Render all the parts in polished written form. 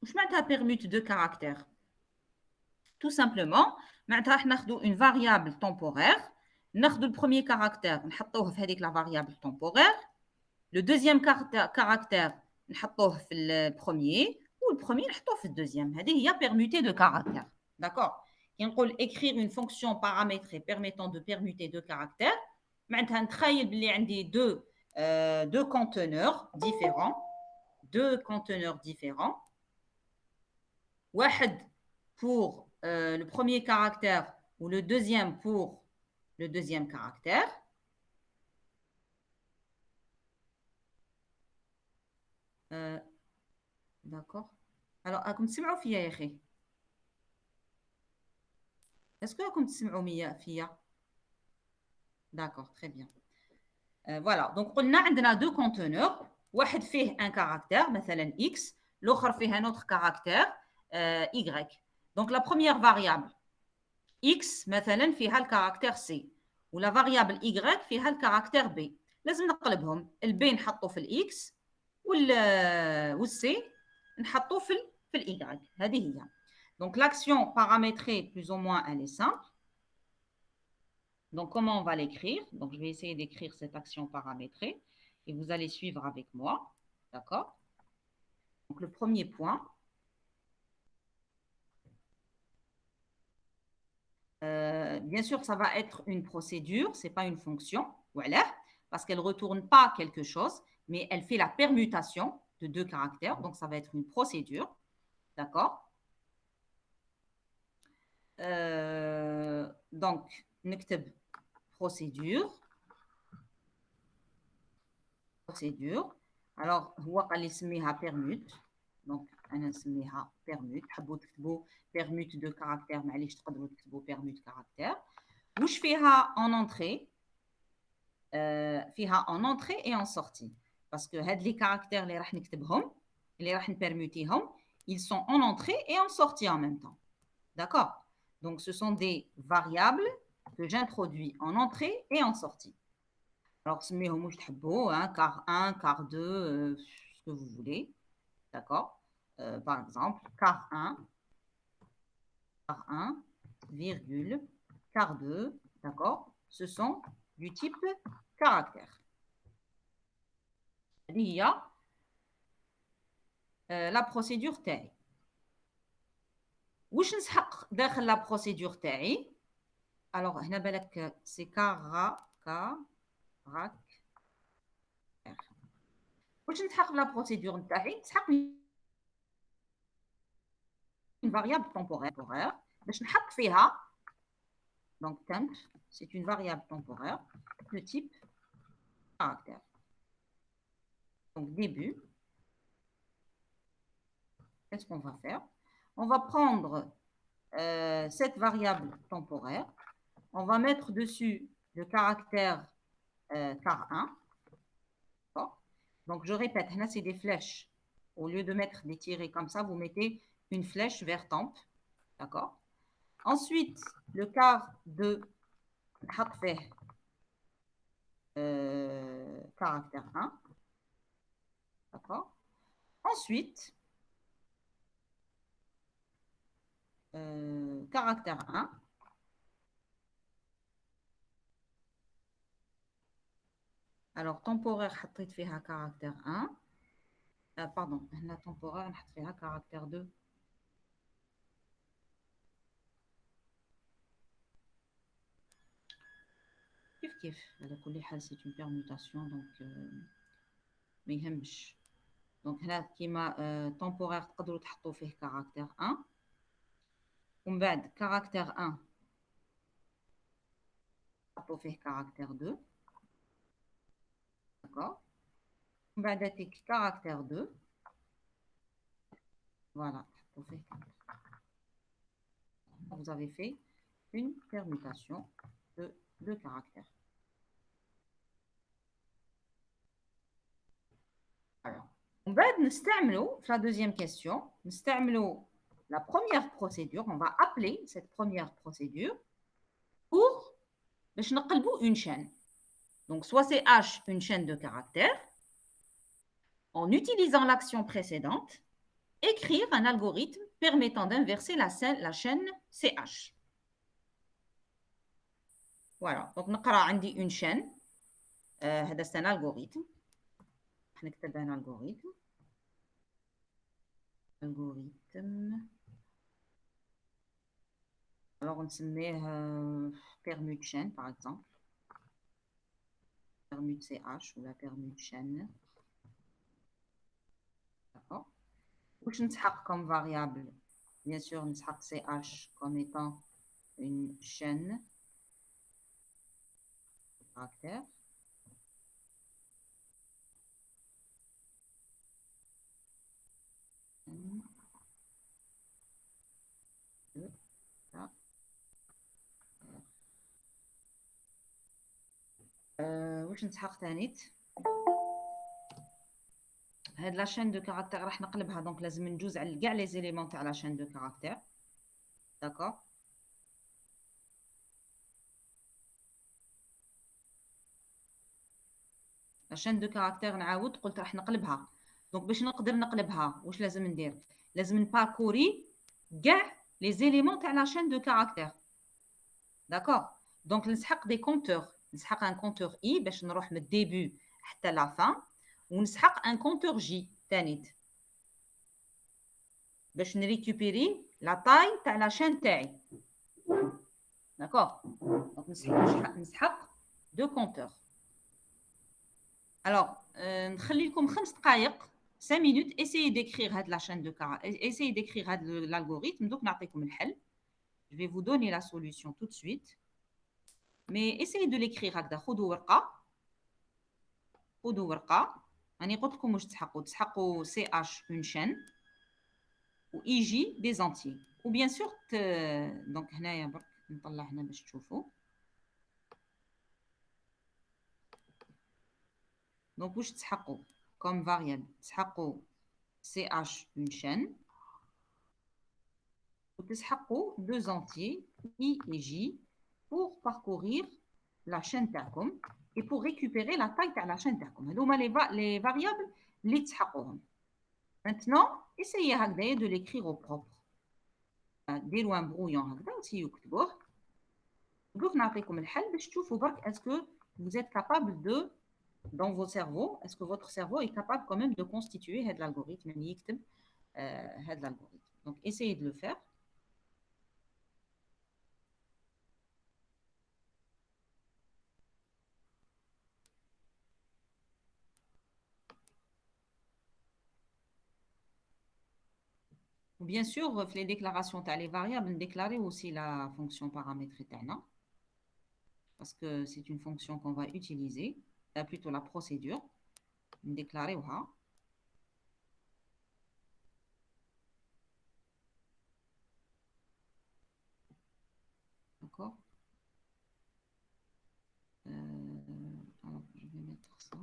واش معناتها permute de caractère? Tout simplement, معناتها راح ناخذوا une variable temporaire, ناخذوا le premier caractère نحطوه في هذيك la variable temporaire, le deuxième caractère نحطوه في le premier ou le premier نحطوه في le deuxième. هذه هي permuter de caractère. D'accord? كي نقول écrire une fonction paramétrée permettant de permuter deux caractères, معناتها نتخيل باللي عندي deux conteneurs différents. واحد pour le premier caractère ou le deuxième pour le deuxième caractère. D'accord. Alors, راكم تسمعوا فيا يا أخي؟ Est-ce que راكم تسمعوا فيا؟ D'accord, très bien. Voilà, donc قلنا عندنا deux conteneurs, واحد فيه un caractère مثلا x, l'autre فيه un autre caractère y. Donc la première variable x مثلا فيها الكاركتير c و la variable y فيها الكاركتير b. لازم نقلبهم, الb نحطه في الاx والc نحطه في الاي. هذه هي. Donc l'action paramétrée plus ou moins elle est simple. Donc, comment on va l'écrire? Donc, je vais essayer d'écrire cette action paramétrée et vous allez suivre avec moi. D'accord? Donc, le premier point. Bien sûr, ça va être une procédure, ce n'est pas une fonction. Voilà. Parce qu'elle ne retourne pas quelque chose, mais elle fait la permutation de deux caractères. Donc, ça va être une procédure. D'accord? Donc, نكتب procédure. Alors, هو قال لي سميها permute. Donc, أنا نسميها permute. تحبوا تكتبوا permute de caractère, معليش تقدروا تكتبوا permute caractère. واش فيها en entrée? فيها en entrée et en sortie. Parce que هاد les caractères اللي راح نكتبهم, اللي راح نبرموتيهم, ils sont en entrée et en sortie en même temps. D'accord? Donc, ce sont des variables que j'introduis en entrée et en sortie. Alors, سميهم واش تحبوا, hein, car 1, car 2, ce que vous voulez. D'accord? Par exemple, car 1, virgule, car 2, d'accord? Ce sont du type caractère. Il y a la procédure تاعي. واش نسحق داخل la procédure تاعي؟ Alors, هنا بالك c'est caractère. واش نسحق la procédure تاعي؟ نسحق une variable temporaire باش نحط فيها. Donc, temp, c'est une variable temporaire de type caractère. Donc, début. Qu'est-ce qu'on va faire? On va prendre cette variable temporaire. On va mettre dessus le caractère car1. Donc, je répète, là, c'est des flèches. Au lieu de mettre des tirets comme ça, vous mettez une flèche vers temp. D'accord? Ensuite, le car de caractère 1. D'accord? Ensuite, caractère 1. Alors, temporaire, حطيت فيها caractère 1. Pardon, la temporaire, نحط فيها caractère 2. كيف على كل حال c'est une permutation donc ما يهمش. Donc هنا كيما temporaire تقدروا تحطوا فيه caractère 1 ومن بعد caractère 1 تحطوا فيه caractère 2. D'accord? ومن بعد تيك caractère 2. Voilà, تحطوا فيه. Vous avez fait une permutation de deux caractères. Alors, on va la deuxième question, la première procédure, on va appeler cette première procédure pour une chaîne. Donc, soit c'est une chaîne de caractères, en utilisant l'action précédente, écrire un algorithme permettant d'inverser la chaîne CH. Voilà, donc نقرأ عندي une chaîne. هذا c'est un algorithme. نكتب un algorithme. Alors on نسميه permute chaîne par exemple. Permute CH ou la permute chaîne. D'accord. Où je نسحق comme variable. Bien sûr, نسحق CH comme étant une chaîne de caractères. واش نسحق ثاني هاد لا chaîne de caractères راح نقلبها دونك لازم ندوز على كاع لي زيليمون تاع لا chaîne de caractères. D'accord. لا chaîne de caractères نعاود قلت راح نقلبها دونك باش نقدر نقلبها واش لازم ندير لازم نباركوري كاع لي زيليمون تاع لا chaîne de caractères. D'accord. دونك نسحق دي كونتور نسحق ان كونتور اي باش نروح من الديبي حتى لا فان ونسحق ان كونتور جي ثاني باش نريكوبيري لا تاي تاع لا شين تاعي. داكوغ دونك نسحق دو كونتور. الوغ نخلي لكم 5 دقائق 5 minutes essayez d'écrire هاد لا شين دو essayez d'écrire هاد l'algorithme دوك نعطيكم الحل. Je vais vous donner la solution tout de suite. Mais essayez de l'écrire هكذا خذوا ورقه راني قلت لكم واش تسحقوا سي اش اون شين و اي جي دي زانتي و بيان سور دونك هنايا برك نطلع هنا باش تشوفوا. دونك واش تسحقوا كوم فاريابل تسحقوا سي اش اون شين و تسحقوا دو زانتي اي et j pour parcourir la chaîne تاعكم et pour récupérer la taille تاع la chaîne تاعكم. هذوما les variables اللي تسحقوهم. Maintenant, essayez هكذايا de l'écrire au propre. ديروا ان برويون هكذا وسيو كتبوه دوك نعطيكم الحل باش تشوفوا برك اسكو vous êtes capable de dans vos cerveaux est-ce que votre cerveau est capable quand même de constituer هذا l'algorithme يعني يكتب هذا l'algorithme. Donc essayez de le faire. Ou bien sûr في les déclarations تاع les variables déclarer aussi la fonction paramétrée تاعنا parce que c'est une fonction qu'on va utiliser plutôt la procédure déclarer. D'accord. Alors je vais mettre ça.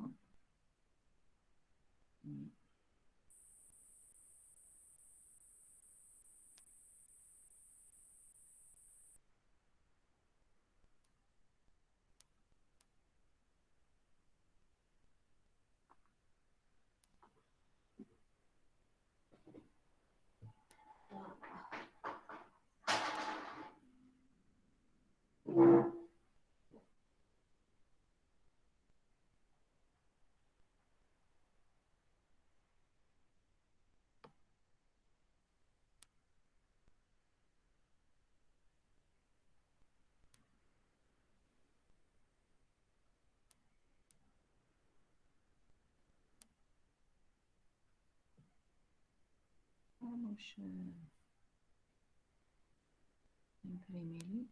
مش imprimer.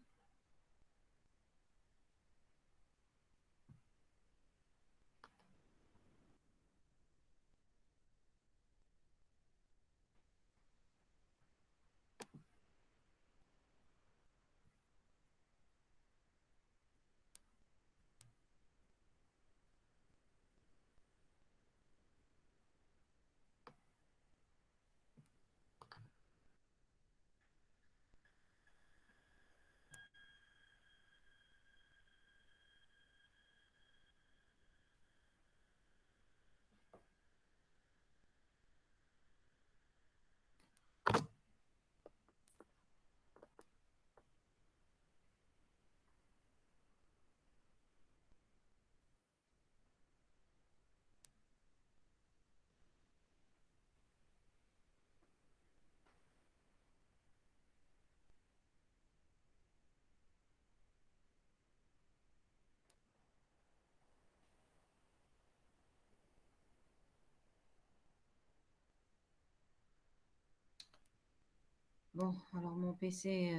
Bon, alors mon PC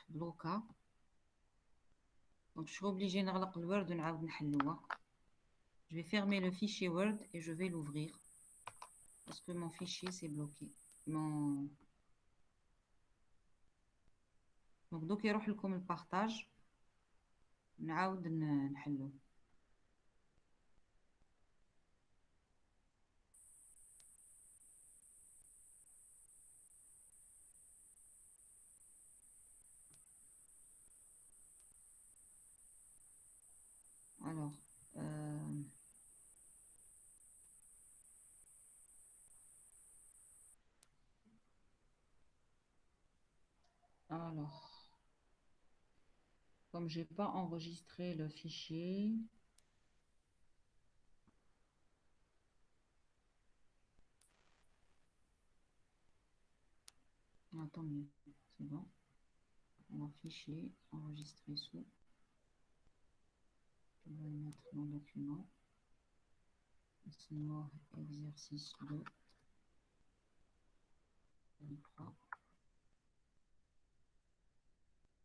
bloqua. Donc je suis obligée de نغلق الوورد ونعاود نحلوها. Je vais fermer le fichier Word et je vais l'ouvrir parce que mon fichier s'est bloqué. Mon... Donc يروح لكم البارتاج نعاود نحلو. Alors, euh, alors, comme j'ai pas enregistré le fichier, attendez, c'est bon. Alors, fichier, enregistré sous. Je vais le mettre dans document. C'est mort, exercice 2. 3.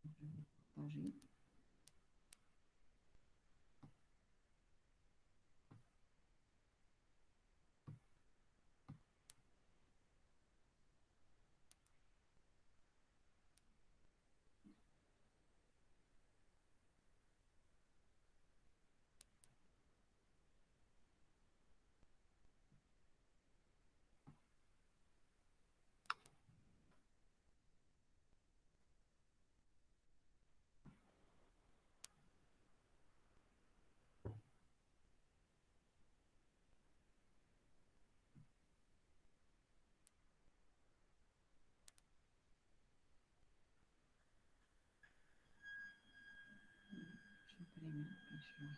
Je vais partager. Je peux les mettre, bien sûr.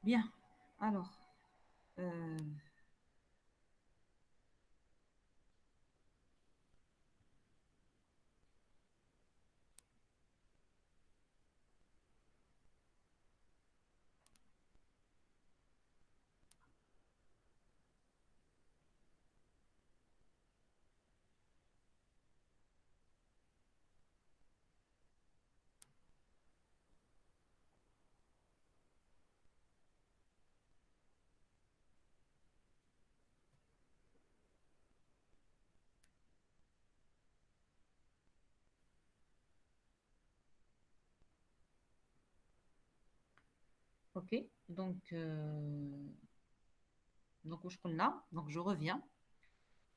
Bien, alors, ok, donc où je prends là, donc je reviens.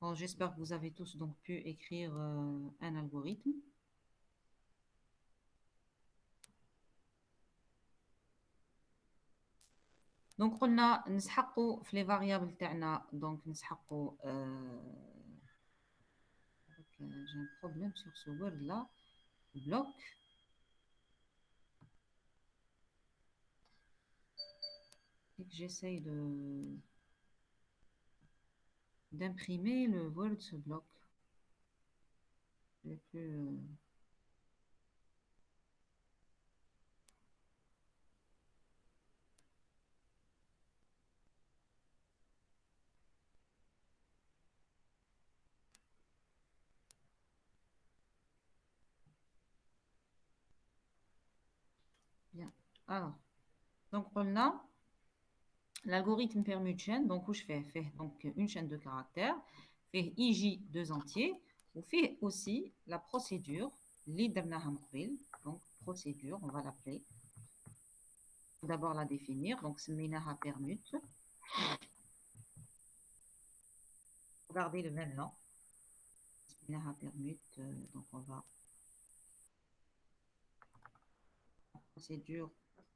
Bon, j'espère que vous avez tous donc pu écrire un algorithme. Donc قلنا نسحقوا في les variables تاعنا donc نسحقوا j'ai un problème sur ce word là bloc et que j'essaye de d'imprimer le Word block. J'ai plus, bien. Alors, donc on a l'algorithme permute-chaîne. Donc, où je fais donc une chaîne de caractères, fait IJ 2 entiers, ou fait aussi la procédure, donc procédure, on va l'appeler. Tout d'abord la définir, donc سميناها permute. Regardez le même nom. سميناها permute, donc on va procédure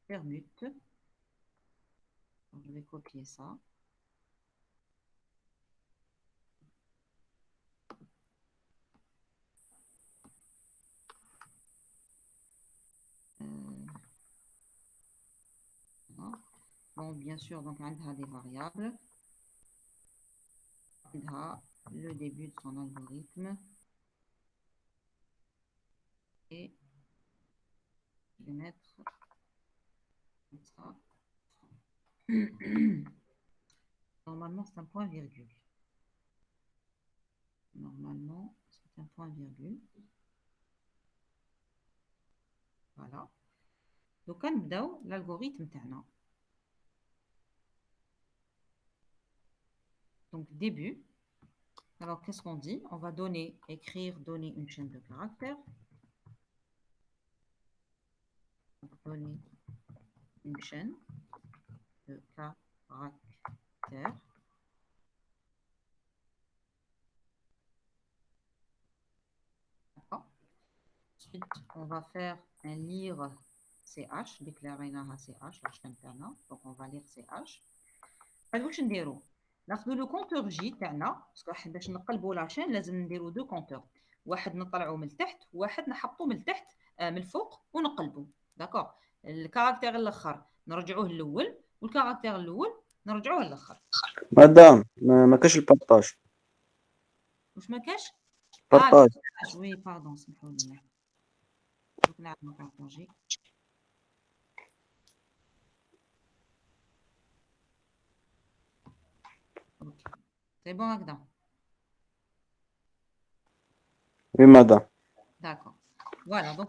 permute. Donc, je vais copier ça. Bon, bien sûr, donc on a des variables. On a le début de son algorithme. Et je vais mettre comme ça. Normalement, c'est un point-virgule. Normalement, c'est un point-virgule. Voilà. Donc, on va l'algorithme تاعنا. Donc, début. Alors, qu'est-ce qu'on dit? On va donner, écrire, donner une chaîne de caractères. Donc, donner une chaîne de caractères. D'accord. Ensuite, on va faire un lire CH, déclarer CH, la chaîne تاعنا. Donc, on va lire CH. واش نديرو ناخذ لو كونتور جي تاعنا باسكو باش نقلبوا لاشين لازم نديرو دو كونتور واحد نطلعو من التحت وواحد نحطو من التحت من الفوق ونقلبو داكوغ الكاركتير الاخر نرجعوه الاول والكاركتير الاول نرجعوه الاخر مدام ما كاش البارطاج واش ما كاش بارطاج وي باردون سمحوا لي دوك نعمل بارطاجي سي بون هكذا وي مدام D'accord. Voilà, donc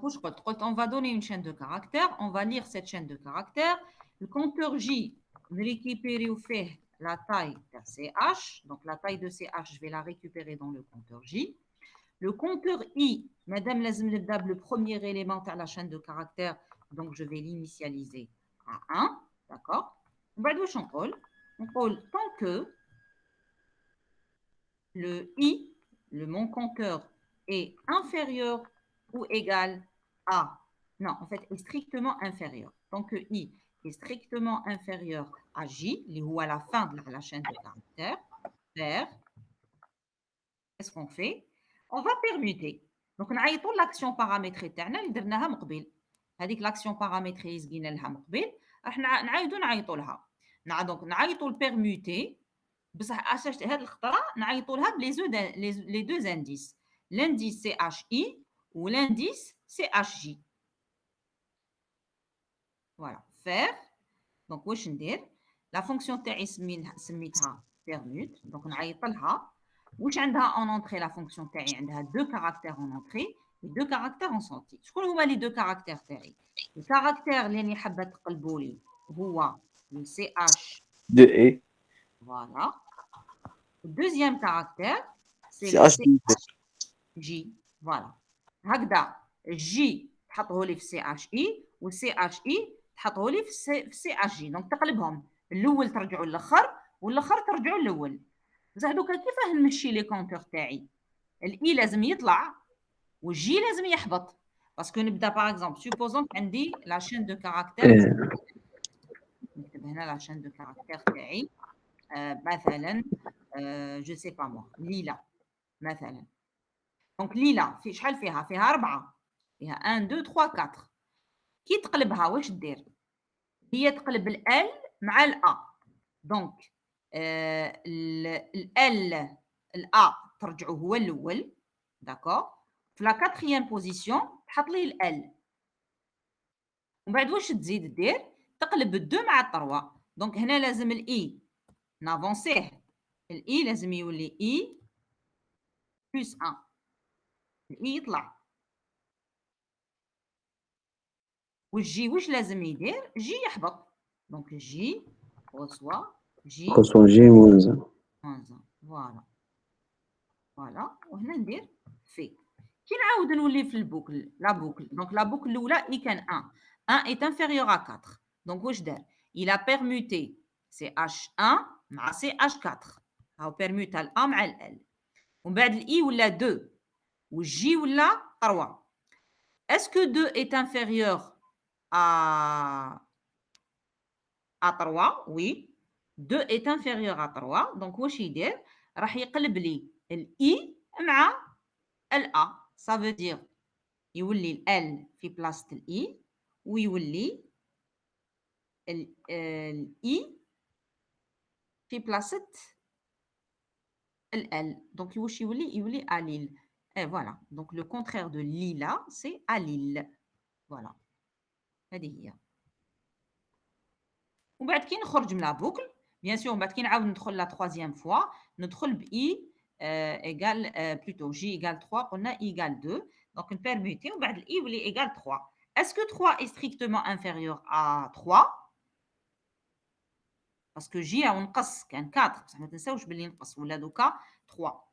on va donner une chaîne de caractères, on va lire cette chaîne de caractères. Le compteur J, on récupère ou fait la taille de CH. Donc la taille de CH, je vais la récupérer dans le compteur J. Le compteur I, Madame Lazim le premier élément à la chaîne de caractères, donc je vais l'initialiser à 1. D'accord. On va tant que le I, mon compteur, est inférieur ou égal à, non, en fait, est strictement inférieur. Donc, I est strictement inférieur à J, ou à la fin de la chaîne de caractères, vers, qu'est-ce qu'on fait? On va permuter. Donc, on a l'action paramétrée تاعنا اللي درناها من قبل. هذيك l'action paramétrée اللي زقينا لها من قبل احنا نعيطوا لها. donc نعيطوا البيرموتي بصح اساش هذه الخطره نعيطوا لها les deux indices. L'indice CHI ou l'indice CHJ. Voilà. Faire. Donc, واش ندير؟ La fonction تاعي سميتها permute. Donc, نعيط لها. واش عندها en entrée la fonction تاعي عندها deux caractères en entrée et deux caractères en sortie. شكون هما les deux caractères تاعي؟ Le caractère اللي راني حابه تقلبوا لي هو le CH de E voilà. Le deuxième caractère c'est le CHJ. Voilà. هكذا J تحطه لي في CHI و CHI تحطه لي في CHJ. دونك تقلبهم الاول ترجعوا للاخر والاخر ترجعوا للاول. بصح دوكا كيفاه نمشي لي كونتور تاعي؟ الاي لازم يطلع والجي لازم يحبط باسكو نبدا باغ اكزومبل سوبوزون عندي لا شين دو كاركتير نكتب هنا لا شين دو كاركتير تاعي مثلا جو سي با موا ليلى مثلا. دونك ليلى في شحال فيها 4 فيها 1 2 3 4 كي تقلبها واش دير؟ هي تقلب ال مع ال A. دونك ال الA ترجعو هو الأول. داكور. في لا كاتريام بوزيسيون تحط ليه الأل. ومن بعد واش تزيد دير؟ تقلب الدو مع التروا. دونك هنا لازم الإي نافونسيه. الإي لازم يولي إي بلس 1. الإي يطلع. والجي واش لازم يدير؟ جي يحبط. دونك جي غوسوا جي خصو جي موزة. فوالا. فوالا. وهنا ندير في. كي نعاود نولي في البوكل لا بوكل. دونك لا بوكل الاولى اي كان 1. 1 est inférieur à 4. دونك واش دار؟ il a permuté CH1 مع CH4. هاو بيرموتا الA مع ال. ومن بعد الاي ولا 2 والجي ولا 3. est-ce que 2 est inférieur à 3? Oui. 2 est inférieur à 3. Donc واش يدير؟ راح يقلب لي الاي مع الA. ça veut dire يولي ال في بلاصة الاي ويولي الاي في بلاصة ال. donc واش يولي allyle. Et voilà. donc le contraire de lila c'est allyle. voilà. هذه هي. ومن بعد كي نخرج من لا بوكل بيان سور من بعد كي نعاود ندخل لا تروازيام فوا ندخل باي ايغال بلوتو جي ايغال 3 قلنا ايغال 2. دونك نبيرموتي ومن بعد الاي يولي ايغال 3. اسكو 3 est strictement inférieur à 3 باسكو جي او نقص كان 4 بصح ما تنساوش باللي نقص ولا دوكا 3.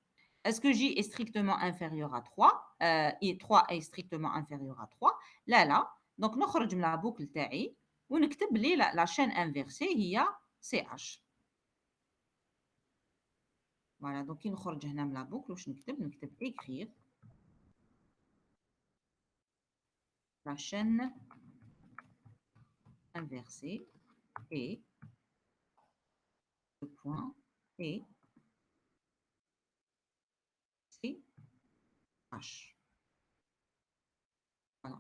اسكو جي est strictement inférieur à 3 اي 3 est strictement inférieur à 3. لا. دونك نخرج من لا بوكل تاعي ونكتب لي لا شين انفيرسي هي سي اش. فوالا. دونك كي نخرج هنا من لا بوكل واش نكتب écrire la chaîne inversée et le point et c'est H. Voilà.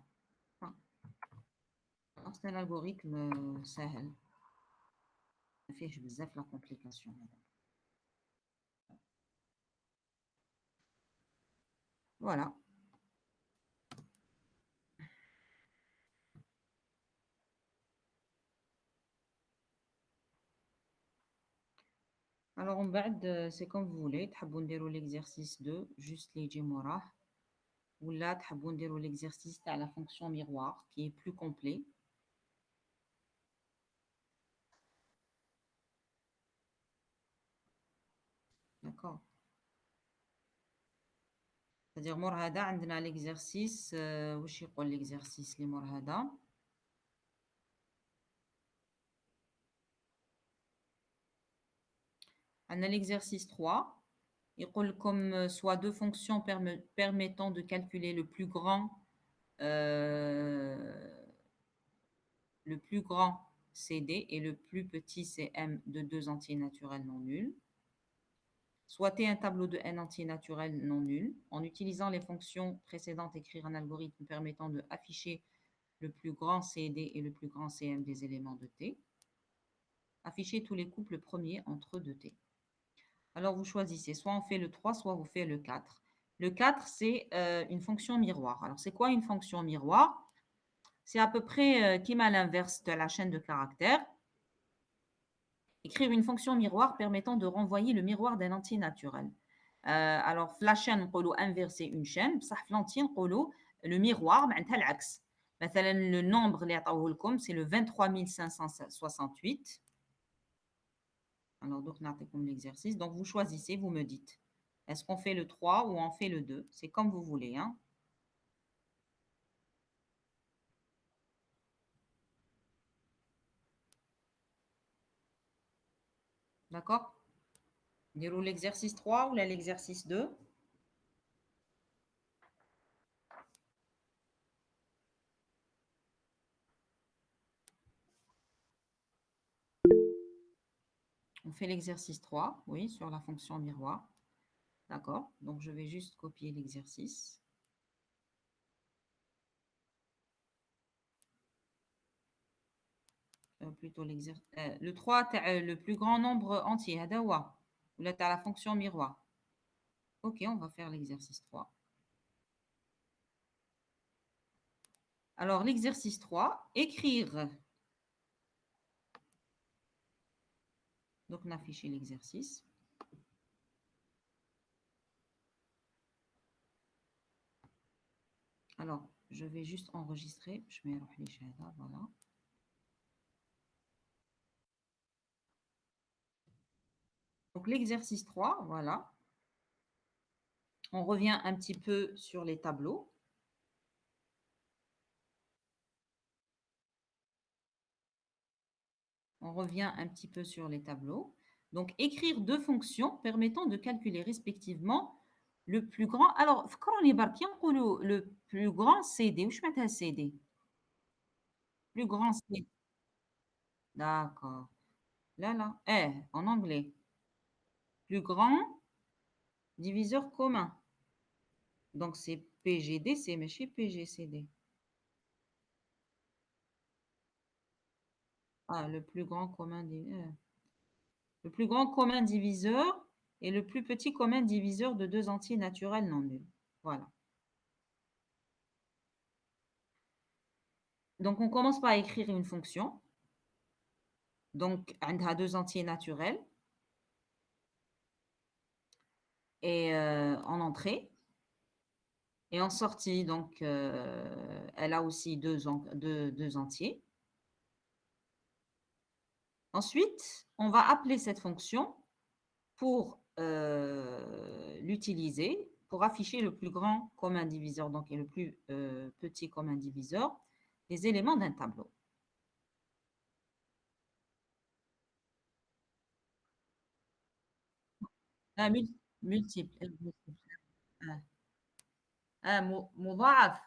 C'est un algorithme سهل ما فيهش بزاف لا كومبليكاسيون هذا. Voilà. Alors, on بعد c'est comme vous voulez. تحبوا نديروا l'exercice 2 juste اللي يجي موراه ولا تحبوا نديروا l'exercice تاع la fonction miroir qui est plus complet. D'accord. C'est-à-dire مور هذا عندنا l'exercice واش يقول l'exercice اللي مور هذا؟ عندنا l'exercice 3. يقول comme soit deux fonctions permettant de calculer le plus grand CD et le plus petit CM de deux entiers naturels non nuls. Soit un tableau de n entiers naturels non nuls. En utilisant les fonctions précédentes, écrire un algorithme permettant de afficher le plus grand CD et le plus grand CM des éléments de T. Afficher tous les couples premiers entre 2T. Alors, vous choisissez. Soit on fait le 3, soit vous faites le 4. Le 4, c'est une fonction miroir. Alors, c'est quoi une fonction miroir? C'est à peu près qui m'a l'inverse de la chaîne de caractères. Écrire une fonction miroir permettant de renvoyer le miroir d'un entier naturel. Alors, la chaîne, on peut inverser une chaîne. L'entier, on peut le miroir, معناتها العكس. مثلا le nombre اللي عطاوه لكم c'est le 23568. Alors, donc, comme l'exercice. Donc, vous choisissez, vous me dites. Est-ce qu'on fait le 3 ou on fait le 2? C'est comme vous voulez. Hein? D'accord? Déroule l'exercice 3 ou l'exercice 2? On fait l'exercice 3, oui, sur la fonction miroir. D'accord? Donc, je vais juste copier l'exercice. Plutôt l'exercice. Le 3, le plus grand nombre entier. Ou là, tu as la fonction miroir. Ok, on va faire l'exercice 3. Alors, l'exercice 3, écrire. Donc, on affiche l'exercice. Alors, je vais juste enregistrer. Je mets voilà. Donc, l'exercice 3, voilà. On revient un petit peu sur les tableaux. On revient un petit peu sur les tableaux. Donc, écrire deux fonctions permettant de calculer respectivement le plus grand. Alors, le plus grand CD. Où je mets un CD? Plus grand CD. D'accord. Là, là. En anglais. Plus grand diviseur commun. Donc, c'est PGDC, mais chez PGCD. Ah, le plus grand commun diviseur et le plus petit commun diviseur de deux entiers naturels non nuls. Voilà. Donc, on commence par écrire une fonction. Donc, on a deux entiers naturels. Et en entrée. Et en sortie, donc, elle a aussi deux entiers. Ensuite, on va appeler cette fonction pour l'utiliser, pour afficher le plus grand commun diviseur, donc, et le plus petit commun diviseur, des éléments d'un tableau. Ah, multiple. مضاعف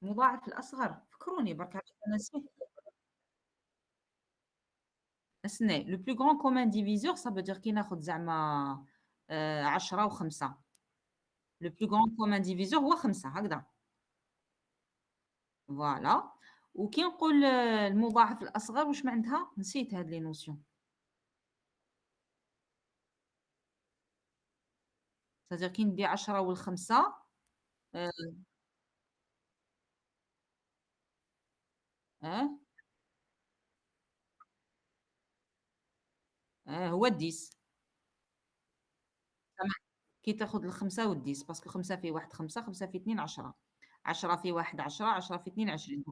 مضاعف الأصغر فكروني برك أنا نسيت. Le plus grand commun diviseur, ça veut dire qu'il ناخذ زعما 10 و5. Le plus grand commun diviseur هو 5 هكذا. فوالا. وكي نقول المضاعف الأصغر واش معناتها؟ نسيت هاد لي نوسيون. c'est-à-dire كي ندي 10 و5 هو 10. كي تاخذ الخمسة والديس باسكو 5 في 1 5 5 في 2 10 10 في 1 10 10 في 2 20.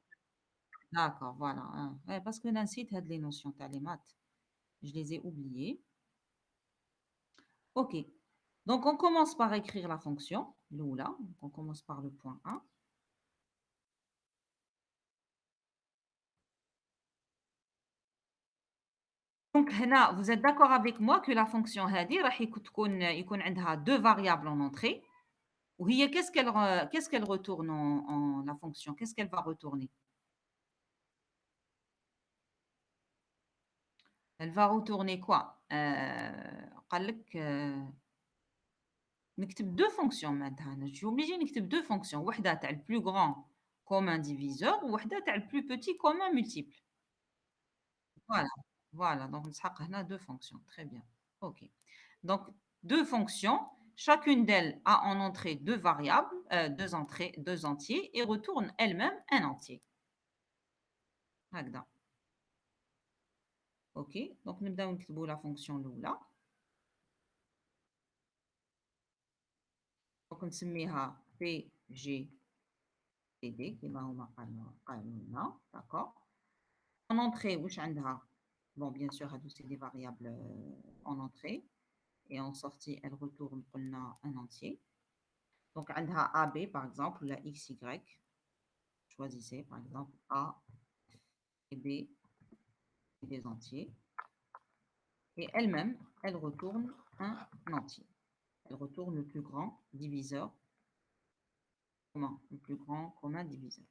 D'accord, voilà. Ouais, parce que أنا نسيت هاد لي نوسيون تاع لي مات. Je les ai oubliées. OK. Donc, on commence par écrire la fonction, l'oula. Donc, on commence par le point 1. Donc, هنا, vous êtes d'accord avec moi que la fonction هذه راح يكون عندها deux variables en entrée. وهي qu'est-ce qu'elle retourne en la fonction? Qu'est-ce qu'elle va retourner? Elle va retourner quoi? قال لك نكتب deux fonctions maintenant. Je suis obligée نكتب deux fonctions. وحدة تاع le plus grand commun diviseur وحدة تاع le plus petit commun multiple. Voilà. Voilà. Donc, on a deux fonctions. Très bien. OK. Donc, deux fonctions. Chacune d'elles a en entrée deux variables, deux entrées, deux entiers et retourne elle-même un entier. هكذا. OK. Donc, نبداو نكتبوا la fonction الأولى. Donc, نسميها PGCD كما هما قالوا لنا. D'accord. En entrée, واش عندها? Bon, bien sûr, c'est des variables en entrée. Et en sortie, elle retourne un entier. Donc, on a AB, par exemple, ou la XY. Choisissez, par exemple, A et B, des entiers. Et elle-même, elle retourne un entier. Elle retourne le plus grand diviseur commun, le plus grand commun diviseur.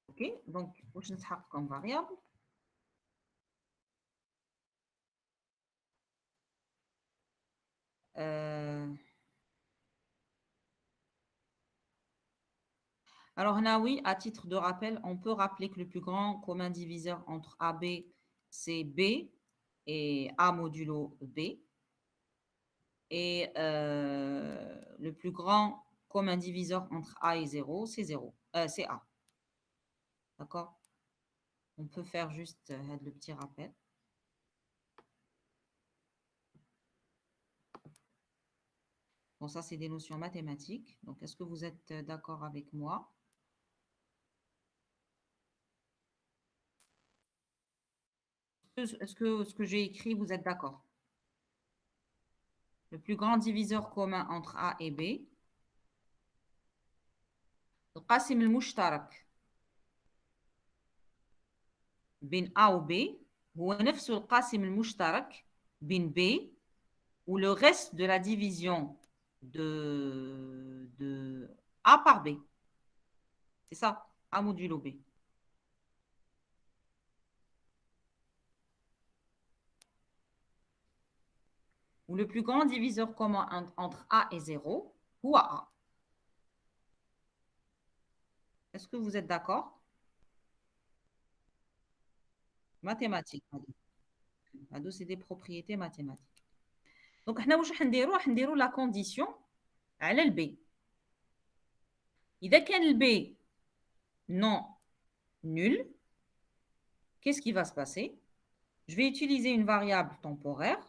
OK, donc, je comme variable. Alors, là, oui, à titre de rappel, on peut rappeler que le plus grand commun diviseur entre AB, c'est B. et A modulo B. Et le plus grand commun diviseur entre A et 0, c'est 0. C'est A. D'accord? On peut faire juste le petit rappel. Bon, ça, c'est des notions mathématiques. Donc, est-ce que vous êtes d'accord avec moi? Est-ce que ce que j'ai écrit, vous êtes d'accord? Le plus grand diviseur commun entre A et B. القاسم المشترك بين A و B هو نفسه القاسم المشترك بين B ou le reste de la division de A par B. C'est ça, A modulo B. Ou le plus grand diviseur commun entre A et 0, ou A. Est-ce que vous êtes d'accord? Mathématiques. C'est des propriétés mathématiques. Donc, on va la condition à l'LB. إذا كان le B non nul, qu'est-ce qui va se passer? Je vais utiliser une variable temporaire.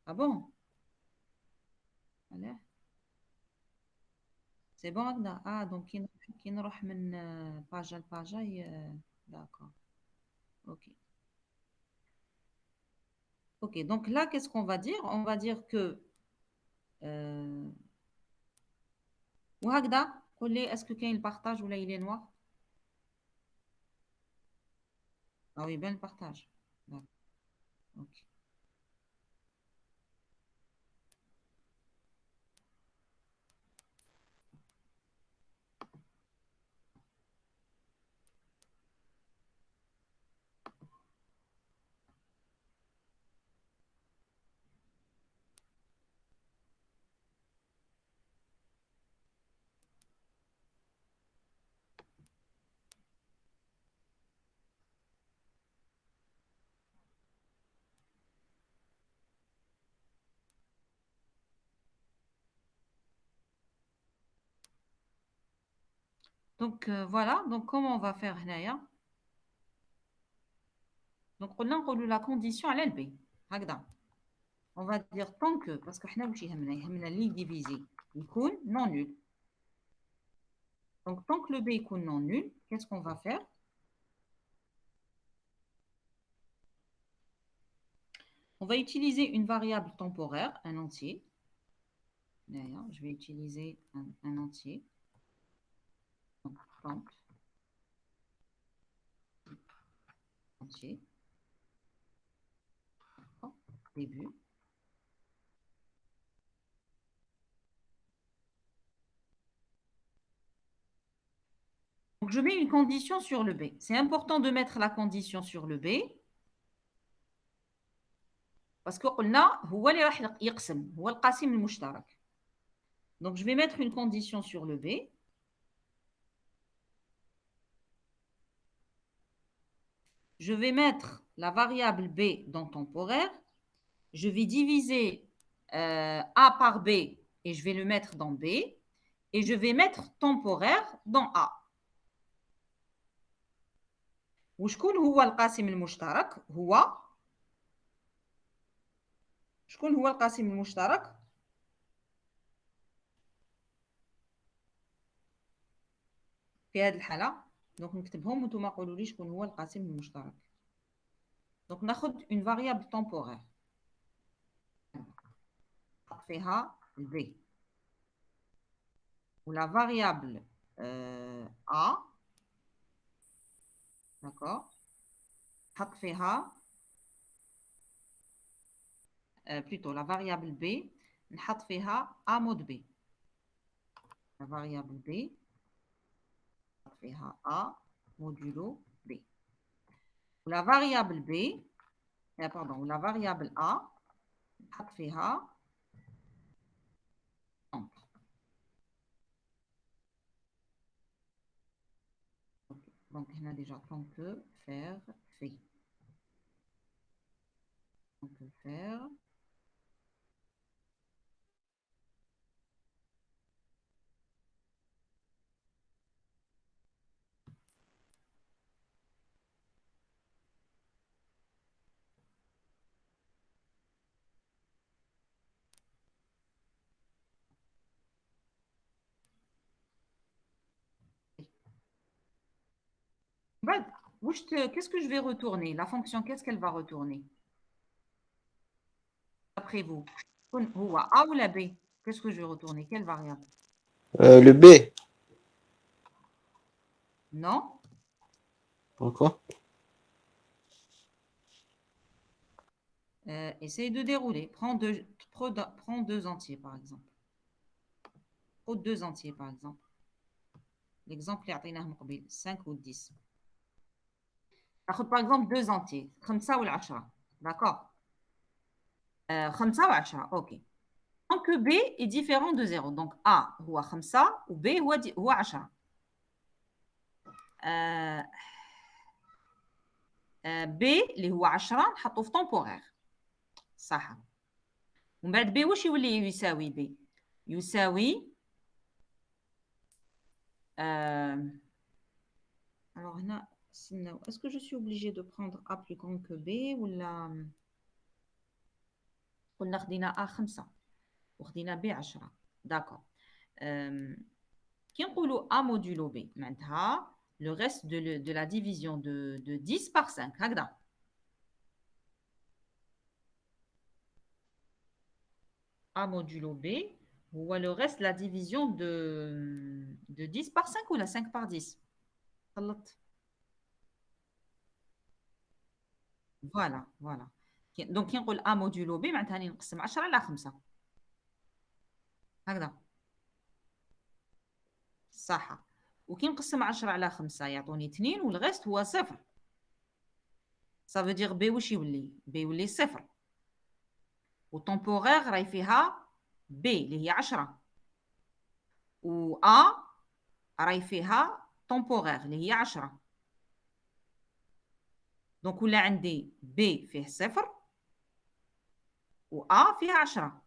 Ah bon? C'est bon, Agda? Ah, donc, qui nous ramène page à page. D'accord. OK. OK, donc là, qu'est-ce qu'on va dire? On va dire que وهكذا قول لي est-ce que كاين البارطاج ولا il est noir? Ah oui, bien le partage. D'accord. OK. Donc voilà, donc comment on va faire هنايا? Donc on a la condition à l'LB. هكذا. On va dire tant que parce que حنا واش يهمنا اللي divisé يكون non nul. Donc tant que le B يكون non nul, qu'est-ce qu'on va faire? On va utiliser une variable temporaire, un entier. D'ailleurs, je vais utiliser un entier. Donc, temp entier. Début. Donc, je mets une condition sur le B. C'est important de mettre la condition sur le B. Parce que قلنا هو اللي راح يقسم هو القاسم المشترك. Donc, je vais mettre une condition sur le B. Je vais mettre la variable B dans temporaire. Je vais diviser A par B et je vais le mettre dans B. Et je vais mettre temporaire dans A. وشكون هو القاسم المشترك؟ شكون هو القاسم المشترك؟ في هذه الحالة دونك نكتبهم وانتم قولوا لي شكون هو القاسم المشترك. دونك ناخذ اون فاريابل temporaire نحط فيها البي ولا فاريابل A d'accord نحط فيها plutôt la variable B نحط فيها A mod B. La variable B نحط فيها A modulo B. La variable B pardon la variable A نحط فيها donc on a déjà tant que faire fait. faire. Bah, qu'est-ce que je vais retourner? La fonction, qu'est-ce qu'elle va retourner? D'après vous, ou A ou la B? Qu'est-ce que je vais retourner? Quelle variable? Le B. Non? Pourquoi? Essaye de dérouler. Prends deux entiers, par exemple. Prends deux entiers, par exemple. L'exemple, il 5 ou 10. Par exemple, deux entiers. 5 ou 10. D'accord? 5 ou 10. OK. Donc, B est différent de 0. Donc, A, هو 5 ou B, هو 10. B, اللي هو 10 نحطه في temporaire. صح. ومن بعد B واش يولي يساوي B؟ يساوي alors هنا استناو est-ce que je suis obligée de prendre A plus grand que B ولا قلنا خدينا A 5 وخدينا B 10 d'accord كي نقولوا A modulo B معناتها le reste de la division de 10 par 5 هكذا A modulo B ou le reste la division de 10 par 5 ou la 5 par 10 غلط فوالا فوالا دونك كي نقول A modulo B معناتها راني نقسم 10 على 5 هكذا صح وكي نقسم 10 على 5 يعطوني 2 والغيست هو صفر ça veut dire B واش يولي B يولي صفر وتمبوغيغ راهي فيها B اللي هي 10 و A راهي فيها تمبوغيغ اللي هي 10 دونك ولا عندي B فيه صفر و A فيها 10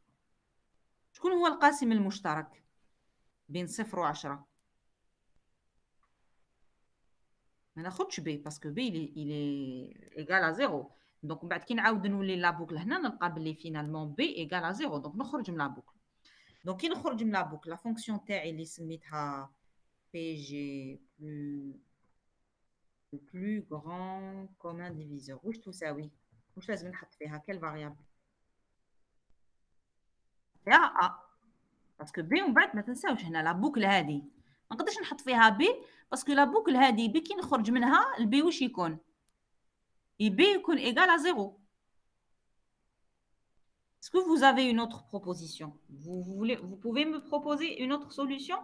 شكون هو القاسم المشترك بين صفر و 10 ما ناخذش بي باسكو بي il est égal à 0 دونك من بعد كي نعاود نولي لا بوكل هنا نلقى بلي فينالمون بي ايغال ا 0 دونك نخرج من لا بوكل دونك كي نخرج من لا بوكل لا فونكسيون تاعي اللي سميتها بي جي بلو غران كومون ديفيزور واش تساوي واش لازم نحط فيها كال فاريابل فيها ا باسكو بي ومن بعد ما تنساوش هنا لا بوكل هذه ما نقدرش نحط فيها بي باسكو لا بوكل هذه بي كي نخرج منها البي واش يكون B يكون égal à 0. Est-ce que vous avez une autre proposition vous pouvez me proposer une autre solution?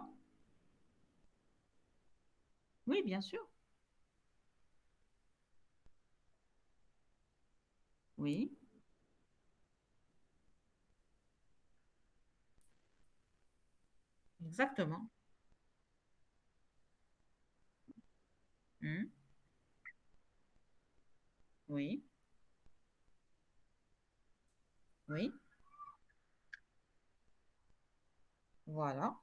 Oui, bien sûr. Oui. Exactement. Hmm. Oui. Oui. Voilà.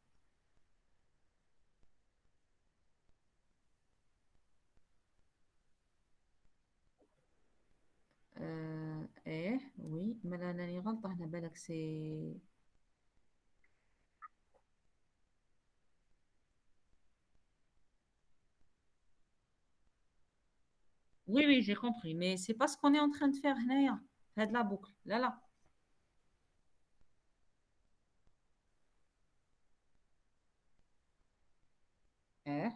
Oui. Mais là, c'est... Oui, oui, j'ai compris. Mais c'est pas ce qu'on est en train de faire. Faites la boucle. Là, là. Eh,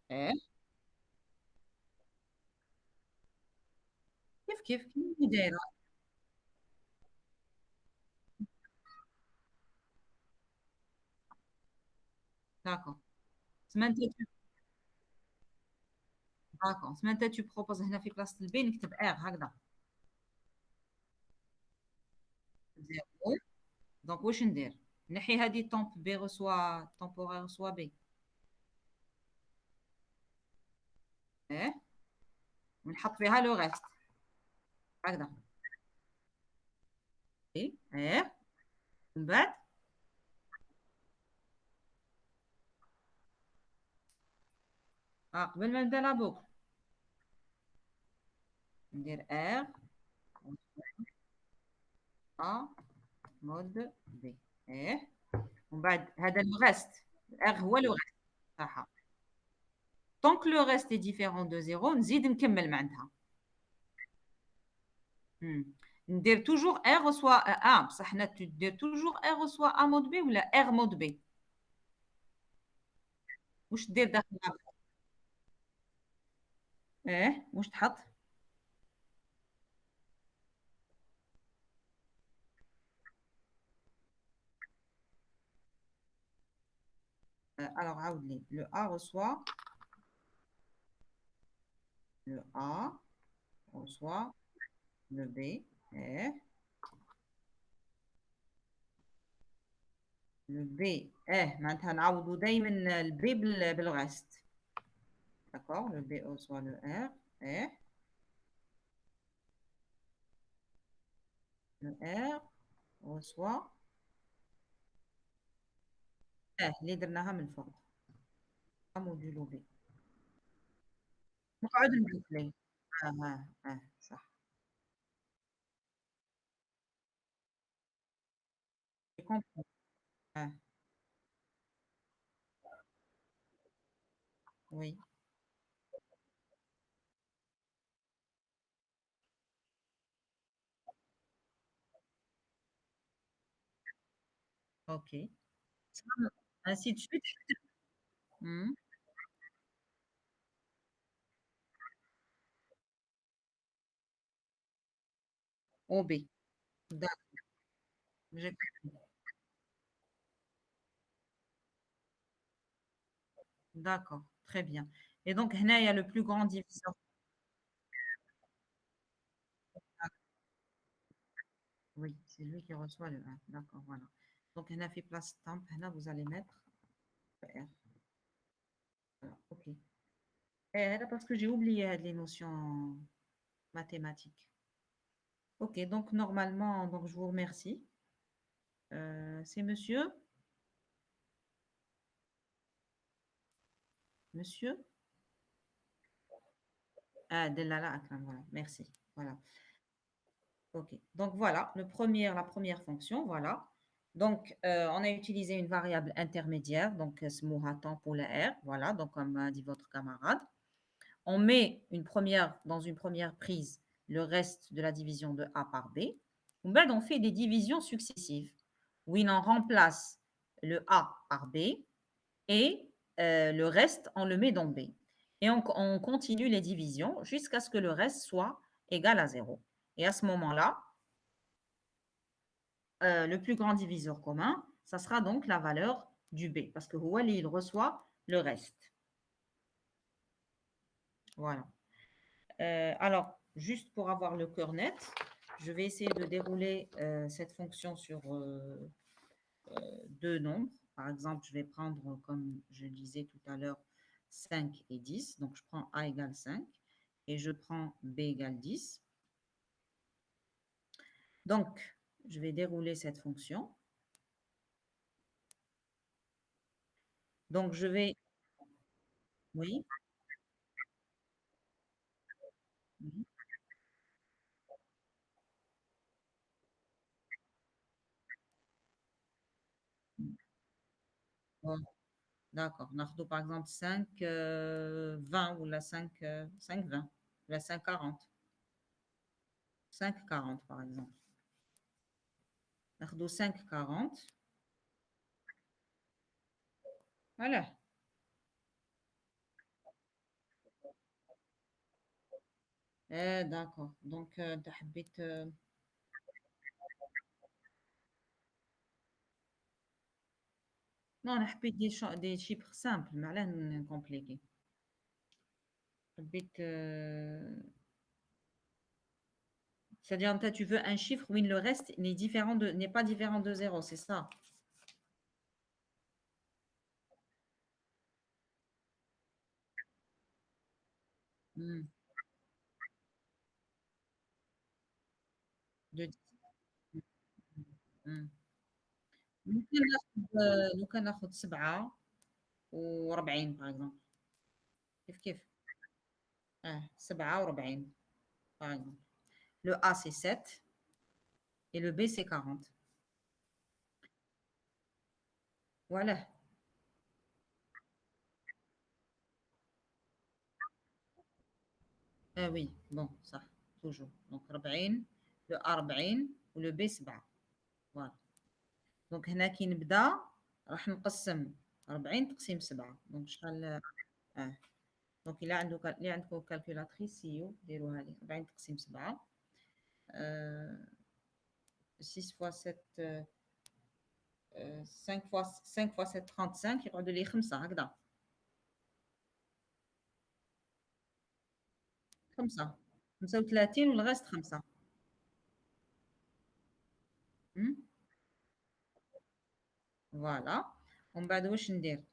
eh. كيف دايرة؟ D'accord. D'accord. سمعت tu proposes هنا في بلاصة البي نكتب R هكذا. زيرو. دونك واش ندير نحي هذه طومب بي رسوا طومبورير رسوا بي ايه ونحط فيها لو ريست هكذا. ايه ومن بعد قبل ما نبدا لابوكل ندير ار ا مود بي. ايه ومن بعد هذا لو ريست، ار هو لو ريست صح. طونك لو ريست est différent de زيرو نزيد نكمل معناتها. ندير توجور ار reçoit بصح حنا تدير توجور ار reçoit ا مود بي ولا ار مود بي؟ واش دير داخل؟ ايه واش تحط؟ alors عاود لي لو ا reçoit le A reçoit le B. ايه le B ايه معناتها نعوضوا دائما البي بالغاست. d'accord le B reçoit le R. ايه le R reçoit ايه اللي درناها من فوق موديلو B. نقعد نبدل. صح. j'ai compris. اه oui ok ainsi de suite. Hmm. Au B. D'ac- j'ai compris. D'accord, très bien. Et donc, هنا il y a le plus grand diviseur. Oui, c'est lui qui reçoit le 1. D'accord, voilà. Donc, هنا في place stamp, هنا vous allez mettre R. Voilà, ok. Et là, parce que j'ai oublié les notions mathématiques. Ok, donc normalement, donc je vous remercie. C'est monsieur? Monsieur? Ah, Delala Akram, voilà, merci. Voilà. Ok, donc voilà, la première fonction, voilà. Donc, on a utilisé une variable intermédiaire, donc smuha temps pour la R, voilà, donc comme a dit votre camarade. On met dans une première prise le reste de la division de A par B. Ben, on fait des divisions successives où on remplace le A par B et le reste, on le met dans B. Et on continue les divisions jusqu'à ce que le reste soit égal à 0. Et à ce moment-là, le plus grand diviseur commun, ça sera donc la valeur du B, parce que Wally, il reçoit le reste. Voilà. Alors, juste pour avoir le cœur net, je vais essayer de dérouler cette fonction sur deux nombres. Par exemple, je vais prendre, comme je disais tout à l'heure, 5 et 10. Donc, je prends A égale 5 et je prends B égale 10. Donc, je vais dérouler cette fonction. Donc, je vais... Oui. Oui. Bon, d'accord. Nardo, par exemple, 5, 20 ou la 5, 5, 20, la 5, 40. 5, 40, par exemple. Nardo, 5, 40. Voilà. D'accord. Donc, tu habites... non, on a des chiffres simples, mais là, on est compliqué. Habite, c'est-à-dire, toi, tu veux un chiffre où le reste n'est pas différent de 0, c'est ça? Hmm. de 10. مم. ممكن ناخد 47 باغ اكزومبل. كيف 47 باغ اكزومبل. Le A c'est 7 et le B c'est 40. Voilà. Ah oui, bon, ça, toujours. Donc 40, le A 40 و le B 7. Voilà. دونك هنا كي نبدا راح نقسم 40 تقسيم 7. دونك شحال دونك الا عندكم كالكولاتريس سيو ديروها لي 40 تقسيم 7. 6 fois 7 5 fois 7 35 يقعدوا لي 5 هكذا. 5 35 والغاست 5. فوالا. ومن بعد واش ندير؟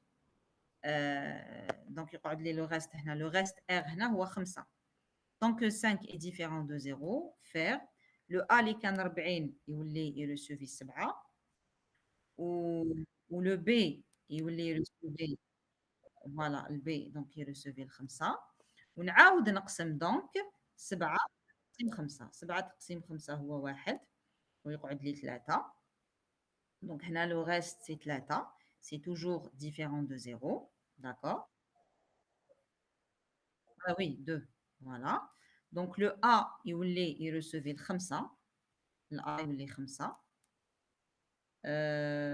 دونك يقعد لي لو غاست هنا، لو غاست ار هنا هو 5. Tant que 5 est différent de 0, faire le A اللي كان 40 يولي يرسوفي 7 و le B يولي يرسوفي فوالا البي دونك يرسوفي 5 ونعاود نقسم دونك 7 تقسيم 5. 7 تقسيم 5 هو 1 ويقعد لي 3. دونك هنا le reste c'est 3. C'est toujours différent de 0. D'accord? Ah oui, 2. Voilà. Donc le A il recevait 5. Le A يولي 5.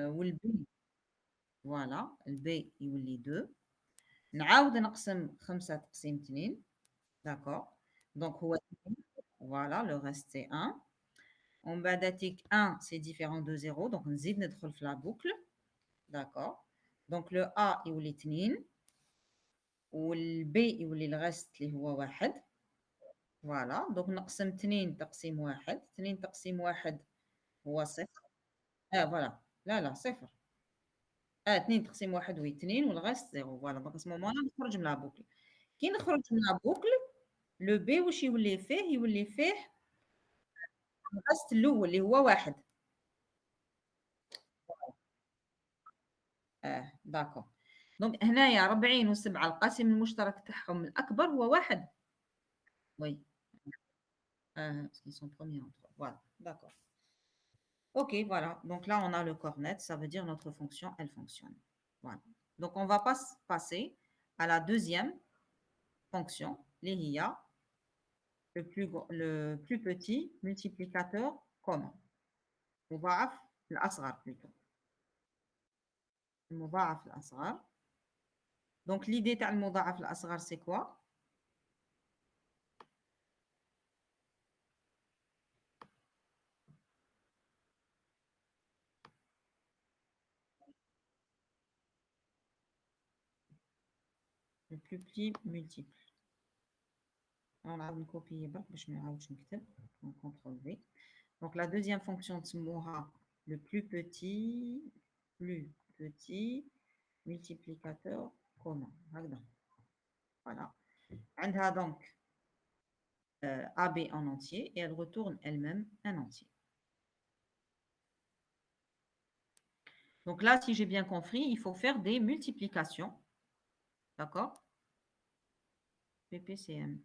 والبي فوالا البي يولي 2. نعاود نقسم 5 تقسيم 2. D'accord? Donc هو 2. Voilà, le reste c'est 1. ومن بعد تيك 1 c'est différent de 0. Donc نزيد ندخل في la boucle. D'accord? Donc le A يولي 2 والبي يولي الغاست اللي هو 1. فوالا دونك نقسم 2 تقسيم 1. 2 تقسيم 1 هو 0. فوالا لا 0. 2 تقسيم 1 هو 2 والغاست 0. فوالا دونك اسمو مولا نخرج من لا بوكل. كي نخرج من لا بوكل لو بي واش يولي فيه؟ يولي فيه الغاست الاول اللي هو 1. داكور. دونك هنايا 40 و7 القاسم المشترك تاعهم الأكبر هو 1. وي. parce qu'ils sont premiers entre eux. Voilà, d'accord. Ok, voilà. Donc là, on a le corps net. Ça veut dire notre fonction, elle fonctionne. Voilà. Donc, on va passer à la deuxième fonction, l'IA, le plus petit multiplicateur commun. مضاعف الأصغر plutôt. المضاعف الأصغر. Donc, l'idée تاع المضاعف الأصغر, c'est quoi? Le plus petit multiple. On va copier on contrôle V. Donc la deuxième fonction sera le plus petit multiplicateur commun. Voilà. Elle a donc AB en entier et elle retourne elle-même un entier. Donc là, si j'ai bien compris, il faut faire des multiplications. D'accord? PPCM.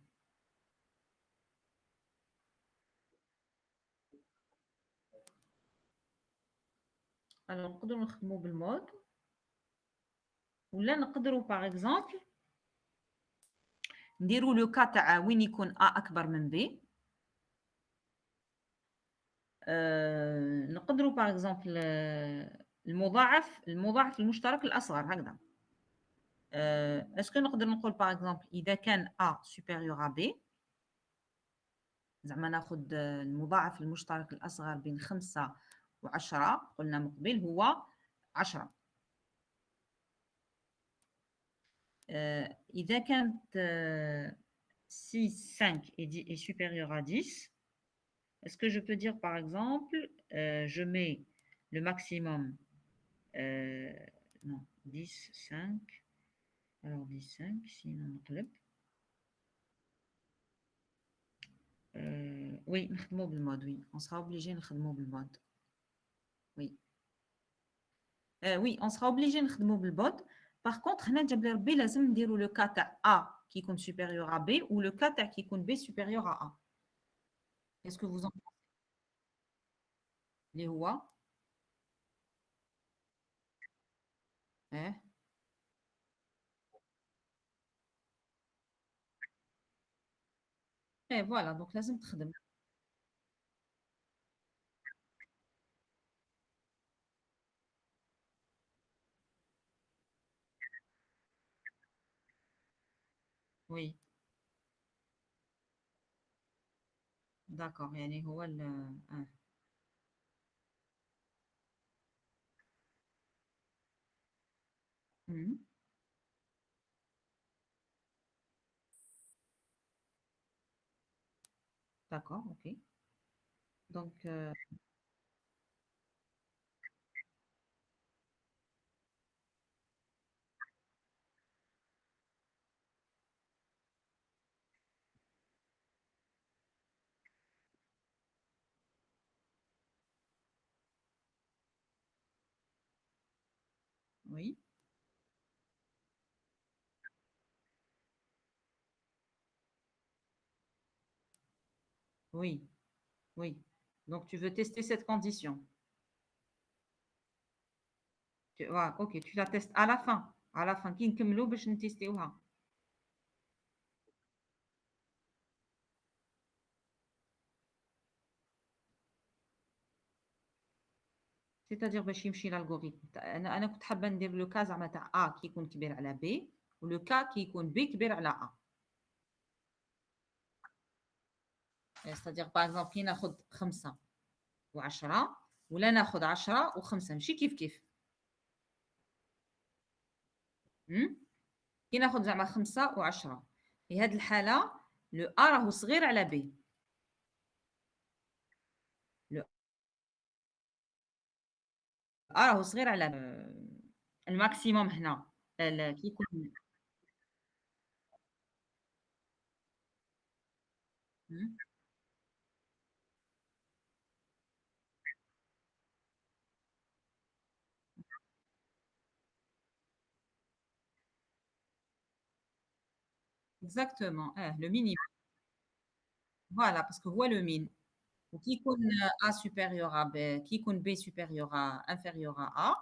Alors, نقدروا نخدموا بالمود ولا نقدروا par exemple نديروا لو كا تاع وين يكون A أكبر من B. نقدروا باغ اكزومبل المضاعف المشترك الاصغر هكذا. اسكو نقدر نقول باغ اكزومبل اذا كان A supérieur à B زعما ناخذ المضاعف المشترك الاصغر بين 5 و10 قلنا من قبل هو 10. اذا كانت 6 5 est supérieur à 10. Est-ce que je peux dire, par exemple, je mets le maximum, non, 10, 5, alors 10, 5, sinon, oui, نخدموا بالمود, oui. On sera obligé de نخدموا بالمود. Oui. Oui, on sera obligé de نخدموا بالمود. Par contre, هنا جاب لي ربي لازم نديروا le cas تاع A qui compte supérieur à B ou le cas تاع qui compte B supérieur à A. Qu'est-ce que vous en pensez? اللي هو voilà, donc لازم تخدم. Oui, d'accord. يعني هو Mhm. D'accord, ok. Donc, oui, oui, oui. Donc, tu veux tester cette condition. Ok, tu la testes à la fin. À la fin, كي نكملوا باش نتيستيوها. C'est-à-dire باش يمشي l'algorithme. انا كنت حابه ندير لو كا زعما تاع A كي يكون كبير على B ولو كا كي يكون B كبير على A. C'est-à-dire par exemple كي ناخذ 5 و10 ولا ناخذ 10 و5 ماشي كيف كيف. كي ناخذ زعما 5 و10 في هذه الحاله لو A راهو صغير على B. لو A راهو صغير على الماكسيموم هنا كي يكون exactement le minimum. Voilà, parce que هو le min. وكي يكون A supérieur à B كي يكون B supérieur à inférieur à A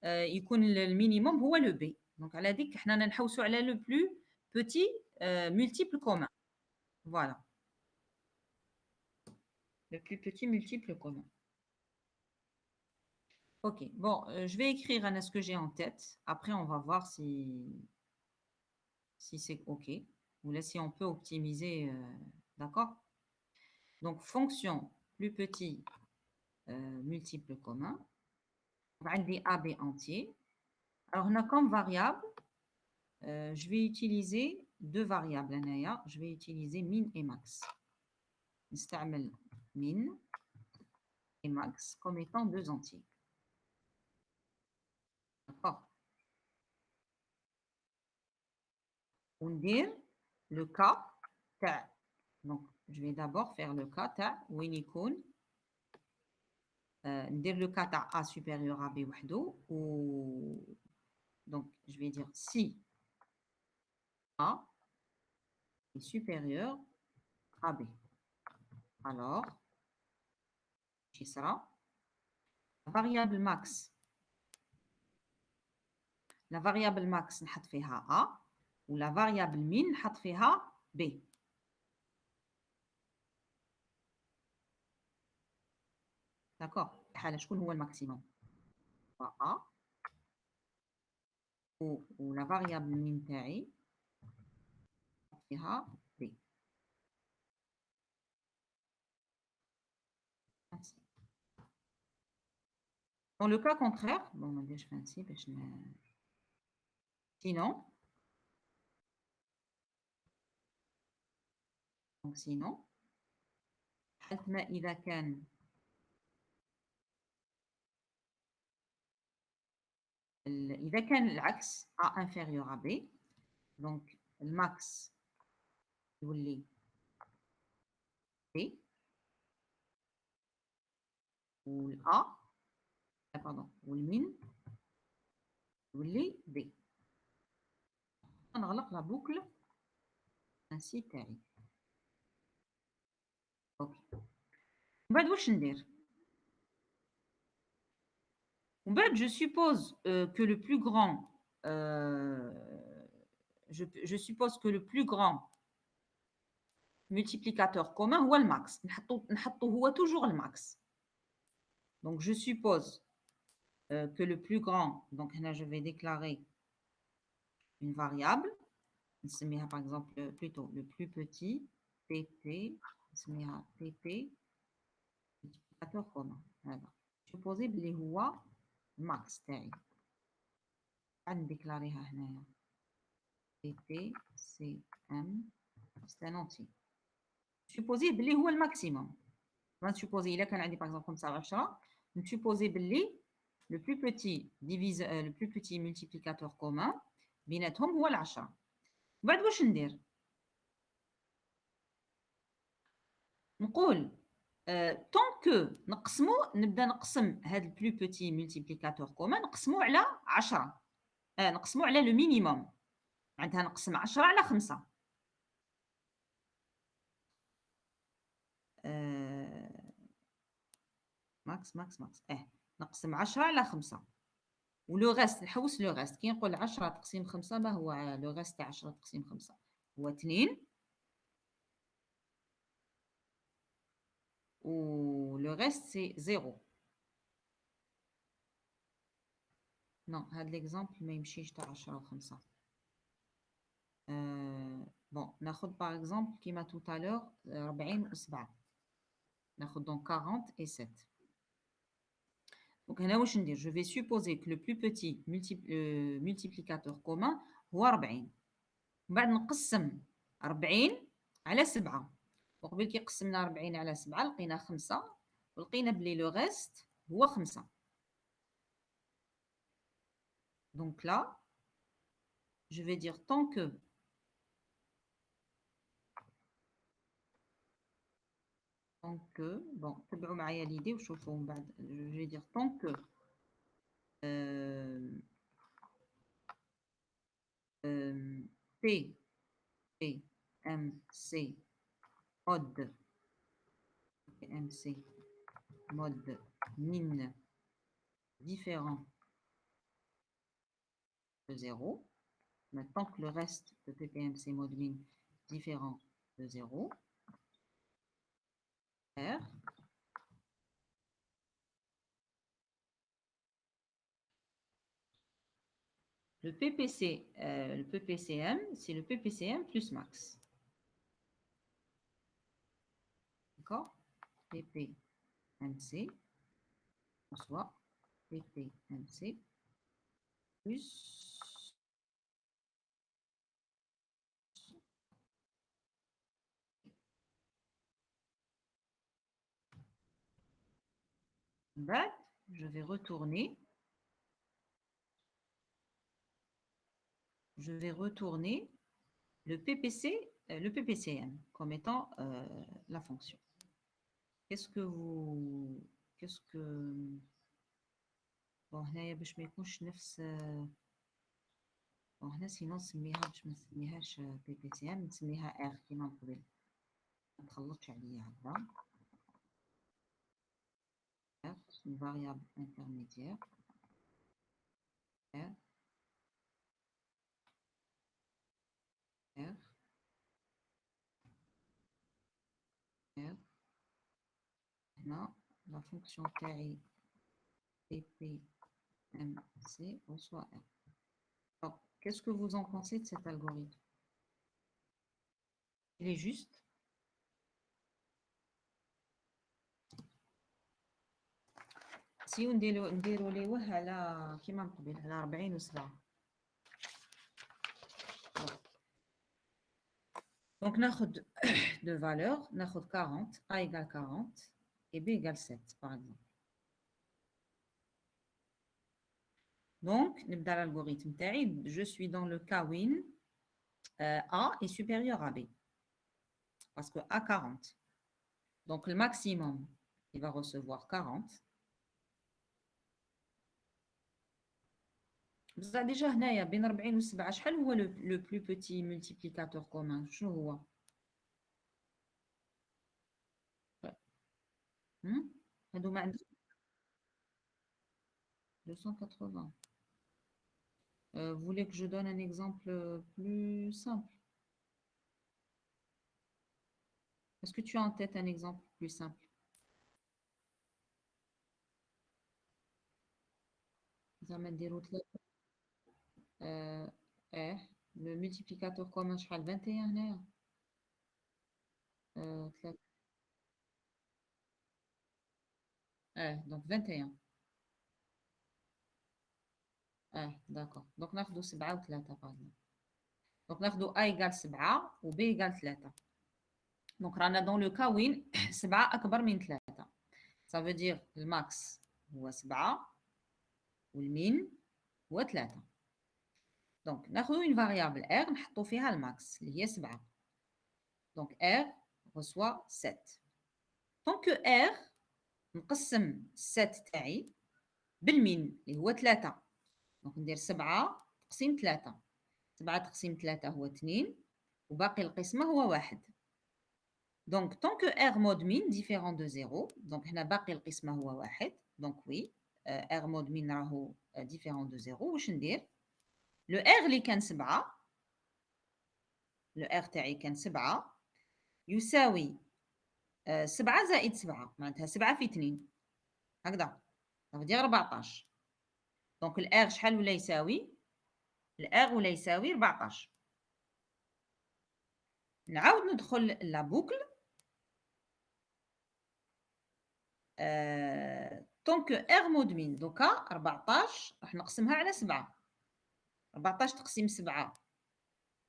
يكون المينيموم هو le B. Donc على ديك حنا نحوسوا على le plus petit multiple commun. Voilà, le plus petit multiple commun. Ok, bon, je vais écrire ce que j'ai en tête. Après, on va voir si c'est ok ou là si on peut optimiser. D'accord? Donc, fonction plus petit multiple commun. On va dire AB entier. Alors, on a comme variable, je vais utiliser deux variables. Je vais utiliser min et max. نستعمل min et max comme étant deux entiers. D'accord? On dit le cas تاع. Donc, je vais d'abord faire le cas تاع وين يكون ندير le cas تاع A supérieur à B وحده ou donc je vais dire si A est supérieur à B. Alors, qui sera la variable max. La variable max نحط فيها A ou la variable min نحط فيها B. D'accord? حالة شكون هو الماكسيموم؟ A ou la variable min تاعي نحط فيها B. Ainsi. Dans le cas contraire, bon, on va je fais ainsi, sinon, donc sinon, حالة إذا كان إذا كان العكس A inférieur à B, donc le max يولي T ou A, pardon, ou le min ou les B. On relâche la boucle ainsi تاعي. OK. بعد واش ندير؟ ومن بعد je suppose que le plus grand je suppose que le plus grand multiplicateur commun هو الماكس. نحطو هو toujours le max. Donc je suppose que le plus grand, donc là je vais déclarer une variable, نسميها par exemple plutôt le plus petit, pp, نسميها pp multiplicateur commun. هذا supposé بلي هو max تاعي. عاد نديكلاريها هنايا pp cm c'est un entier. supposé بلي هو الماكسيموم. supposé إلا كان عندي par exemple 5 على 10 supposé بلي le plus petit multiplicateur commun بيناتهم هو ال10. بعد واش ندير؟ نقول طون كو نقسمو نبدا نقسم هاد البلو بوتي ملتيبليكاتور كومان نقسمو على 10 نقسمو على لو مينيموم معناتها نقسم 10 على 5 ماكس نقسم 10 على 5 ولو غاست نحوس لو غاست كي نقول 10 تقسيم 5 ما هو لو غاست تاع 10 تقسيم 5 هو 2 و le reste c'est 0. Non, هذا l'exemple ما يمشيش تاع 10 و 5. Bon, ناخذ par exemple كيما tout à l'heure 40 و 7. ناخذ donc 40 et 7. Donc هنا واش ندير؟ Je vais supposer que le plus petit multiplicateur commun هو 40. من بعد نقسم 40 على 7. وقبل كي قسمنا 40 على 7 لقينا 5 ولقينا بلي لو ريست هو 5. Donc là, je vais dire tant que bon, تبعوا معايا l'idée وشوفوا من بعد je vais dire tant que P M C mode min différent de 0. Maintenant que le reste de PPMC mode min différent de 0, R le PPCM, c'est le PPCM plus max. D'accord? PPMC, soit PPMC plus back, je vais retourner le PPCM comme étant la fonction. Qu'est-ce que bon هنايا باش ما يكونش نفس هنا سينو نسميها باش ما نسميهاش PPCM نسميها R كيما من قبل ما تخلطش عليا هكذا. R une variable intermédiaire R هنا la fonction تاعي PPMC reçoit R. Alors, qu'est-ce que vous en pensez de cet algorithme? Il est juste? Si نديرو ليه على كيما من قبل على 40 و 7. Donc ناخذ deux valeurs, ناخذ 40, A égale 40 et B égale 7 par exemple. Donc نبدا l'algorithme تاعي, je suis dans le cas où A est supérieur à B parce que A 40. Donc, le maximum, il va recevoir 40. Déjà, هنايا بين 40 و 7 شحال هو le plus petit multiplicateur commun شنو هو؟ هادو ما عندك 280. Vous voulez que je donne un exemple plus simple? Est-ce que tu as en tête un exemple plus simple? زعما نديرو le multiplicateur commun شحال 21 هنايا ثلاثة. donc 21. d'accord. Donc ناخدو 7 و 3 par exemple. Donc ناخدو A égale 7 و B égale 3. Donc رانا dans le cas وين 7 أكبر من 3. Ça veut dire le max هو 7 والمين هو 3. Donc ناخدو une variable R نحطو فيها الماكس اللي هي 7. Donc R reçoit 7. Tant que R نقسم 7 تاعي بالمين اللي هو 3. دونك ندير 7 تقسيم 3. 7 تقسيم 3 هو 2 وباقي القسمة هو 1. دونك tant que R mod min différent de 0. دونك هنا باقي القسمة هو 1. دونك وي R mod min راهو différent de 0. واش ندير؟ لو R اللي كان 7 لو R تاعي كان 7 يساوي 7 زائد 7 معناتها 7 في 2 هكذا دير 14. دونك الار شحال ولا يساوي؟ الار ولا يساوي 14. نعاود ندخل لا بوكل طونك ار مود مين دوكا 14 راح نقسمها على 7. 14 تقسيم 7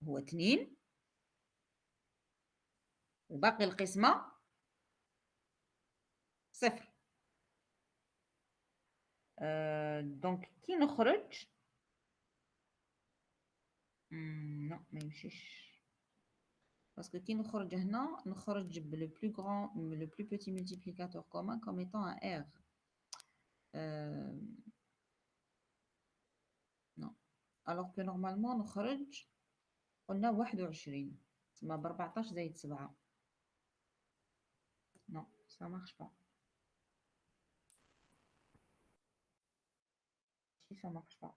هو 2 وباقي القسمة 0. دونك كي نخرج لا ما يمشيش باسكو كي نخرج هنا نخرج بلو بلو غران لو بلو بوتي مولتيبليكاتور كومون كوم ايتون ان ار. non alors que normalement نخرج قلنا 21 تسمى ب 14 زائد 7. non ça marche pas. si ça marche pas.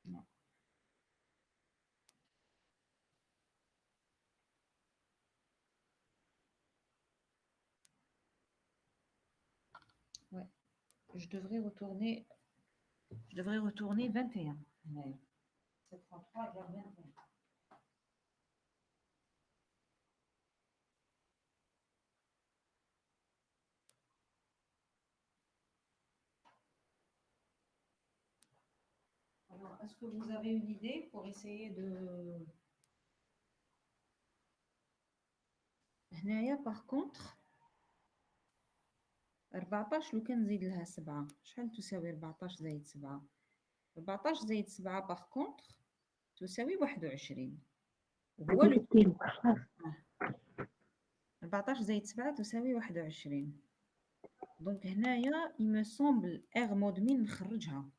non. ouais je devrais retourner 21. Ouais. 733 égale 21. Alors, est-ce que vous avez une idée pour essayer de... هنايا par contre 14 لو كان نزيد لها 7 شحال تساوي 14 زائد 7؟ 14 زائد 7 par contre تساوي 21 وهو 14 زائد 7 تساوي 21. دونك هنايا il me semble R mod min نخرجها.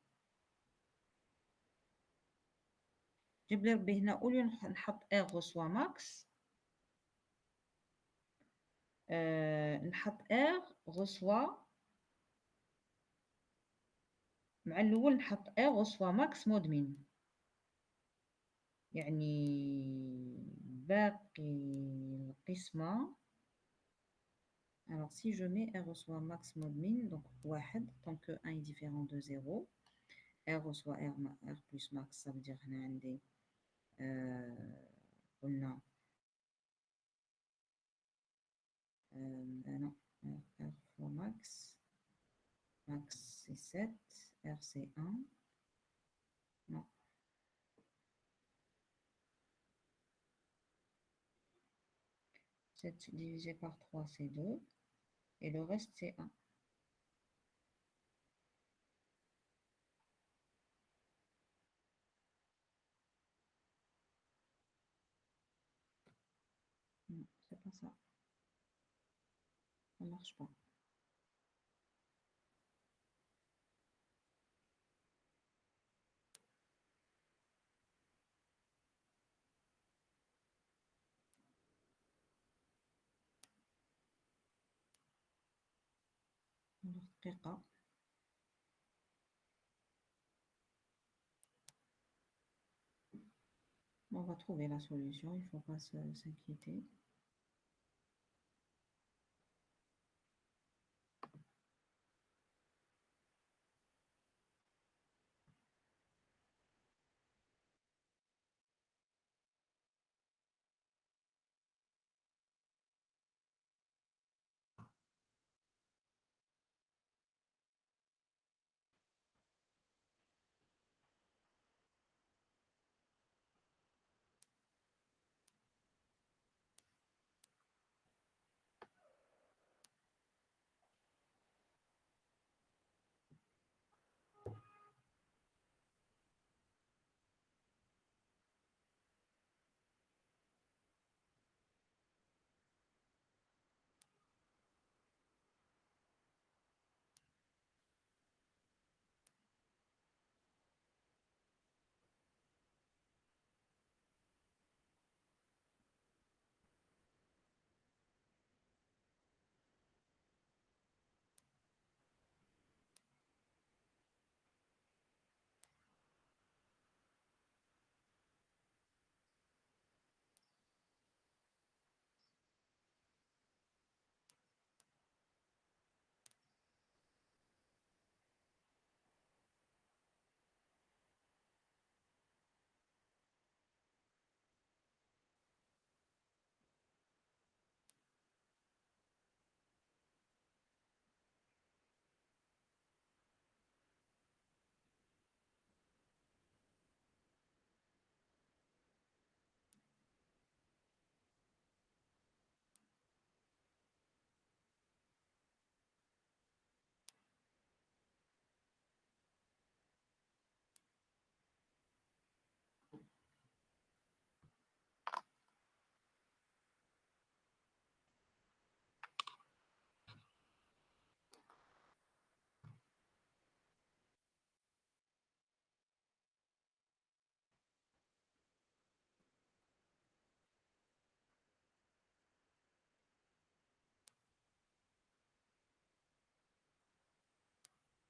جيب لي ربي هنا اوليو نحط R reçoit max نحط R reçoit مع الأول نحط R reçoit max mod min يعني باقي القسمة. alors si je mets R reçoit max mod min donc 1 tant que 1 est différent de 0 R reçoit R plus max ça veut dire هنا عندي قلنا non R fois max c'est 7 R c'est 1 non 7 divisé par 3 c'est 2 et le reste c'est 1. marche pas. Alors, دقيقة. On va trouver la solution, il ne faut pas s'inquiéter.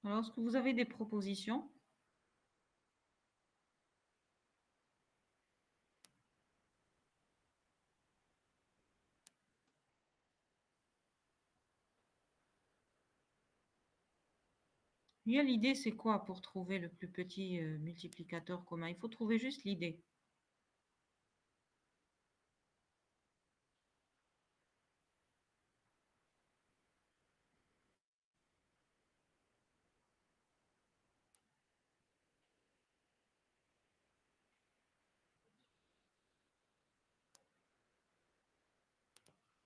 Alors, est-ce que vous avez des propositions? Bien, l'idée, c'est quoi pour trouver le plus petit multiplicateur commun? Il faut trouver juste l'idée.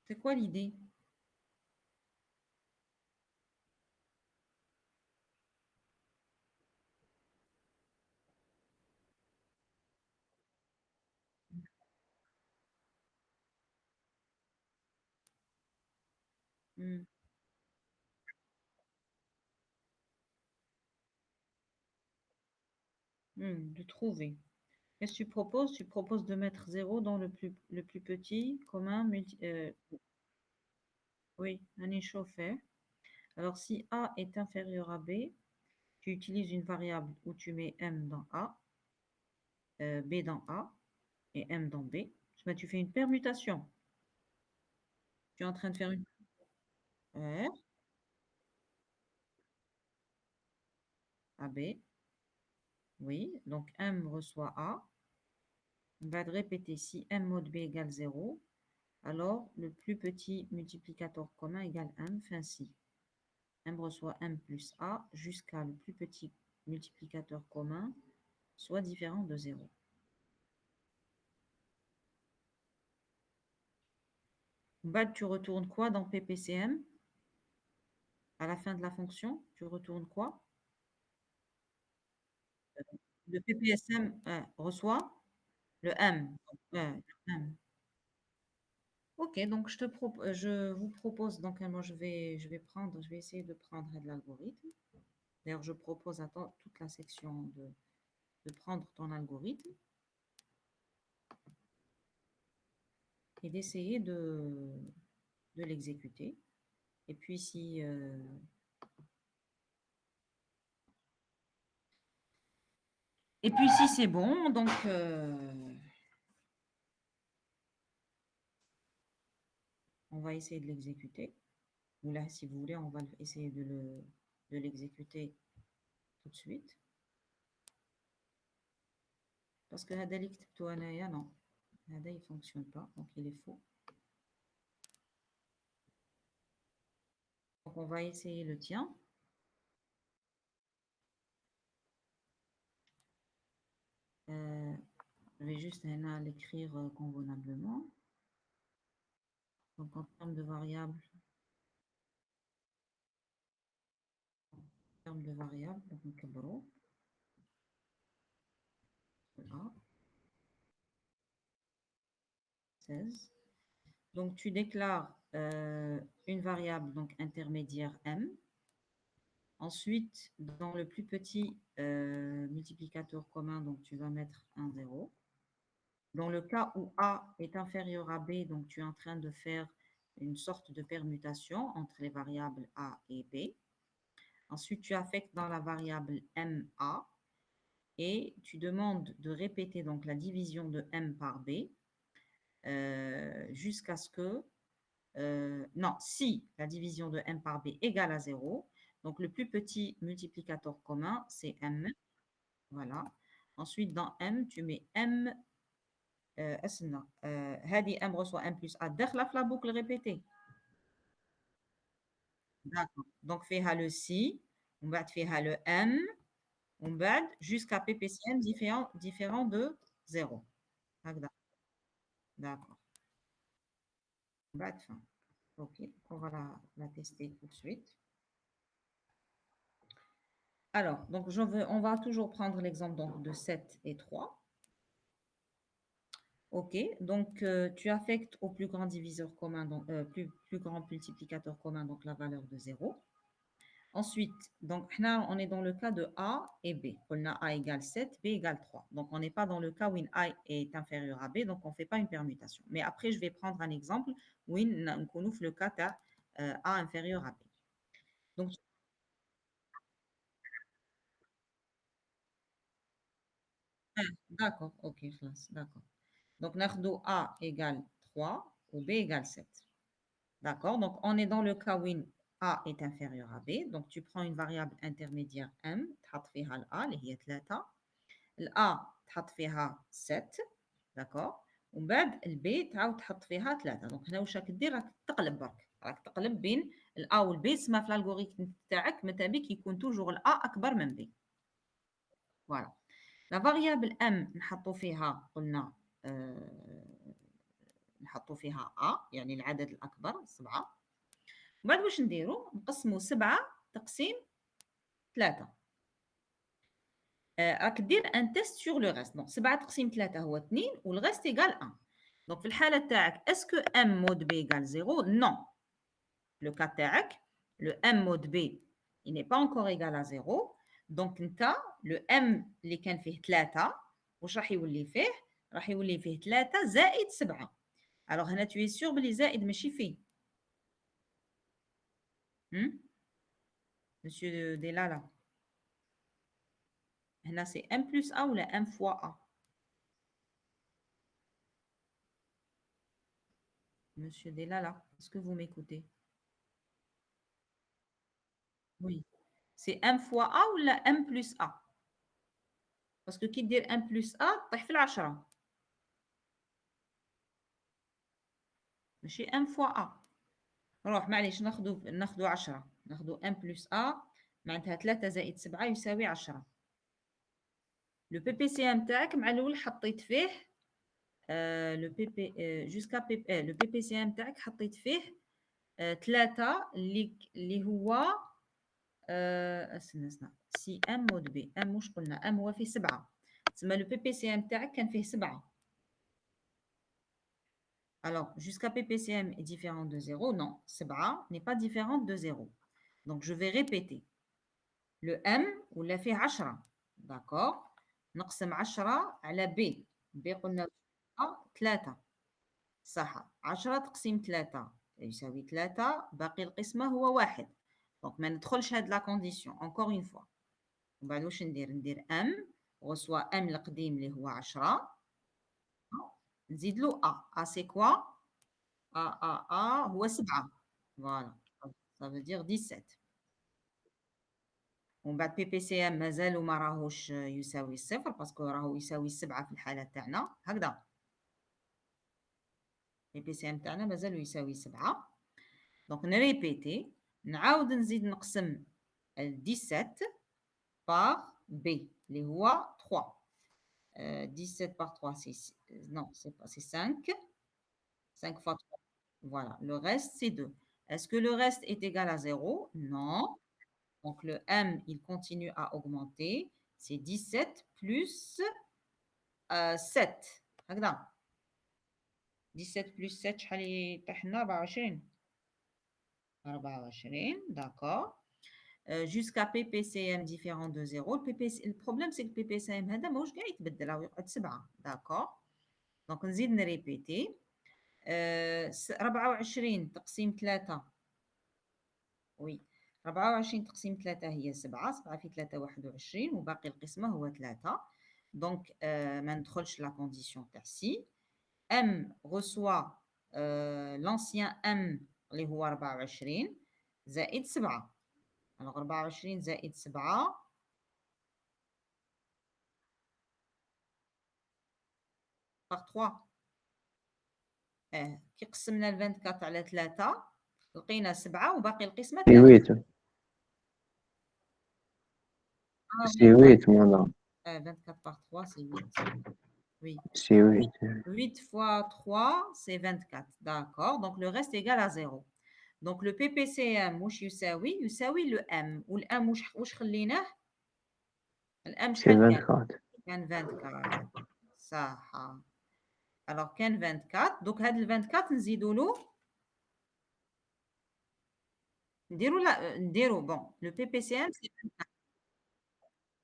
C'est quoi l'idée? Hmm, de trouver. Qu'est-ce que tu proposes? Tu proposes de mettre 0 dans le plus petit commun. Oui, un échauffé. Alors, si A est inférieur à B, tu utilises une variable où tu mets M dans A, B dans A et M dans B. Ben, tu fais une permutation. Tu es en train de faire une R à B. Oui, donc M reçoit A. On va répéter si M mod B égale 0, alors le plus petit multiplicateur commun égale M, fait ainsi. M reçoit M plus A jusqu'à le plus petit multiplicateur commun soit différent de 0. Bad, tu retournes quoi dans PPCM? À la fin de la fonction, tu retournes quoi? Le PPSM reçoit le M. Donc, le M. Ok, donc je vous propose, donc moi je vais essayer de prendre l'algorithme. D'ailleurs, je propose à toute la section de prendre ton algorithme et d'essayer de l'exécuter. Et puis si c'est bon, donc on va essayer de l'exécuter. Ou là, si vous voulez, on va essayer de l'exécuter tout de suite. Parce que هذا اللي كتبته أنايا non. هذا il fonctionne pas, donc il est faux. Donc on va essayer le tien. Je vais juste l'écrire convenablement. Donc en termes de variables, donc نكبروا. A, 16. Donc tu déclares une variable donc intermédiaire m. Ensuite, dans le plus petit multiplicateur commun, donc tu vas mettre un 0. Dans le cas où A est inférieur à B, donc tu es en train de faire une sorte de permutation entre les variables A et B. Ensuite, tu affectes dans la variable MA et tu demandes de répéter donc la division de M par B jusqu'à ce que non, si la division de m par b égale à 0, donc le plus petit multiplicateur commun, c'est m. Voilà. Ensuite, dans m, tu mets m. هذه m reçoit m plus a داخله في la boucle répétée. D'accord. Donc, فيها le si, on va فيها le m, on va jusqu'à ppcm différent de 0. D'accord. Fin. Ok, on va la tester tout de suite. Alors, donc on va toujours prendre l'exemple de 7 et 3. OK, donc tu affectes au plus grand diviseur commun, donc, plus grand multiplicateur commun, donc la valeur de 0. Ensuite, donc là, on est dans le cas de A et B. On a A égale 7, B égale 3. Donc, on n'est pas dans le cas où A est inférieur à B, donc on ne fait pas une permutation. Mais après, je vais prendre un exemple où on ouvre le cas de A inférieur à B. Donc, d'accord, ok, d'accord. Donc, Nardo A égale 3 ou B égale 7. D'accord, donc on est dans le cas où A est inférieur à B. Donc, tu prends une variable intermédiaire M, تحط فيها ال A, اللي هي 3. ال A تحط فيها 7. d'accord. ومن بعد ال B تعاود تحط فيها 3. دونك هنا واش راك دير؟ راك تقلب برك، راك تقلب بين ال A وال B. تسمى في الالغوريثم تاعك متى بك يكون توجور ال A اكبر من B. فوالا. لا فاريابل M نحطوا فيها قلنا نحطوا فيها A، يعني العدد الأكبر 7. وبعد واش نديروا؟ نقسموا 7 تقسيم 3. راك دير ان تيست سور لو ريست. دونك 7 تقسيم 3 هو 2 والغيست ايغال 1. دونك في الحاله تاعك اسكو ام مود بي ايغال 0؟ نو. لو كا تاعك لو ام مود بي il n'est pas encore égal à 0. دونك انت لو ام اللي كان فيه 3 واش راح يولي فيه؟ راح يولي فيه 3 زائد 7. الوغ هنا tu es sûr بلي زائد ماشي فيه. Monsieur Delala. هنا c'est m plus a ou la m fois a. Monsieur Delala, est-ce que vous m'écoutez? Oui. C'est m fois a ou la m plus a? Parce que qui dit m plus a, طيح في العشرة. ماشي m fois a. نروح معليش ناخدو 10. ناخدو m plus a معناتها 3 زائد 7 يساوي 10. لو بي بي سي ام تاعك مع الاول حطيت فيه لو بي بي جوسكا لو بي بي سي ام تاعك حطيت فيه 3 اللي هو استنى سي ام مود بي. ام واش قلنا؟ ام هو فيه 7. تسمى لو بي بي سي ام تاعك كان فيه 7. Alors, jusqu'à PPCM est différent de 0. Non, 7 n'est pas différente de 0. Donc, je vais répéter. Le M, ou l'a fait 10. D'accord. نقسم 10 على B. B قلنا 3. صح. 10 تقسيم 3 يساوي 3. باقي القسمة هو 1. دونك ما ندخلش هاد لا كونديسيون. Encore une fois. ومن بعد واش ندير M reçoit M القديم اللي هو 10. نزيد له A. A c'est quoi? A هو 7. Voilà. Ça veut dire 17. ومن بعد PPCM مازالو ما راهوش يساوي الصفر باسكو راهو يساوي 7 في الحالة تاعنا هكذا. PPCM تاعنا مازالو يساوي 7. دونك نريبيتي نعاود نزيد نقسم 17 par B اللي هو 3. 17 par 3 c'est non c'est pas c'est 5. 5 fois 3. Voilà, le reste c'est 2. Est-ce que le reste est égal à 0? Non. Donc le M, il continue à augmenter. C'est 17 plus 7. Regarde. 17 plus 7, شحال يطيحنا 24. 24, d'accord. Jusqu'à PPCM différent de 0. Le problème, c'est que le PPCM هذا ماهوش قاعد يتبدل راهو يقعد 7. D'accord. Donc نزيد نريبيتي. 24 تقسيم 3. وي 24 تقسيم 3 هي 7. 7 في 3 21 وباقي القسمة هو 3. دونك ما ندخلش لا كونديسيون تاع سي. M reçoit l'ancien M اللي هو 24 زائد 7. alors 24 زائد 7 par 3. كي قسمنا ال 24 على 3 لقينا 7 وباقي القسمة 3. C'est 8, madame. 24 par 3, c'est 8. Oui. C'est 8. 8 fois 3, c'est 24. D'accord. Donc, le reste est égal à 0. Donc, le PPCM, واش يساوي le M. و M واش خليناه؟ ال M C'est شحال 24. كان 24. صح. Alors, كان 24. Donc, هاد ال 24 نزيدو له نديرو bon. Le PPCM, c'est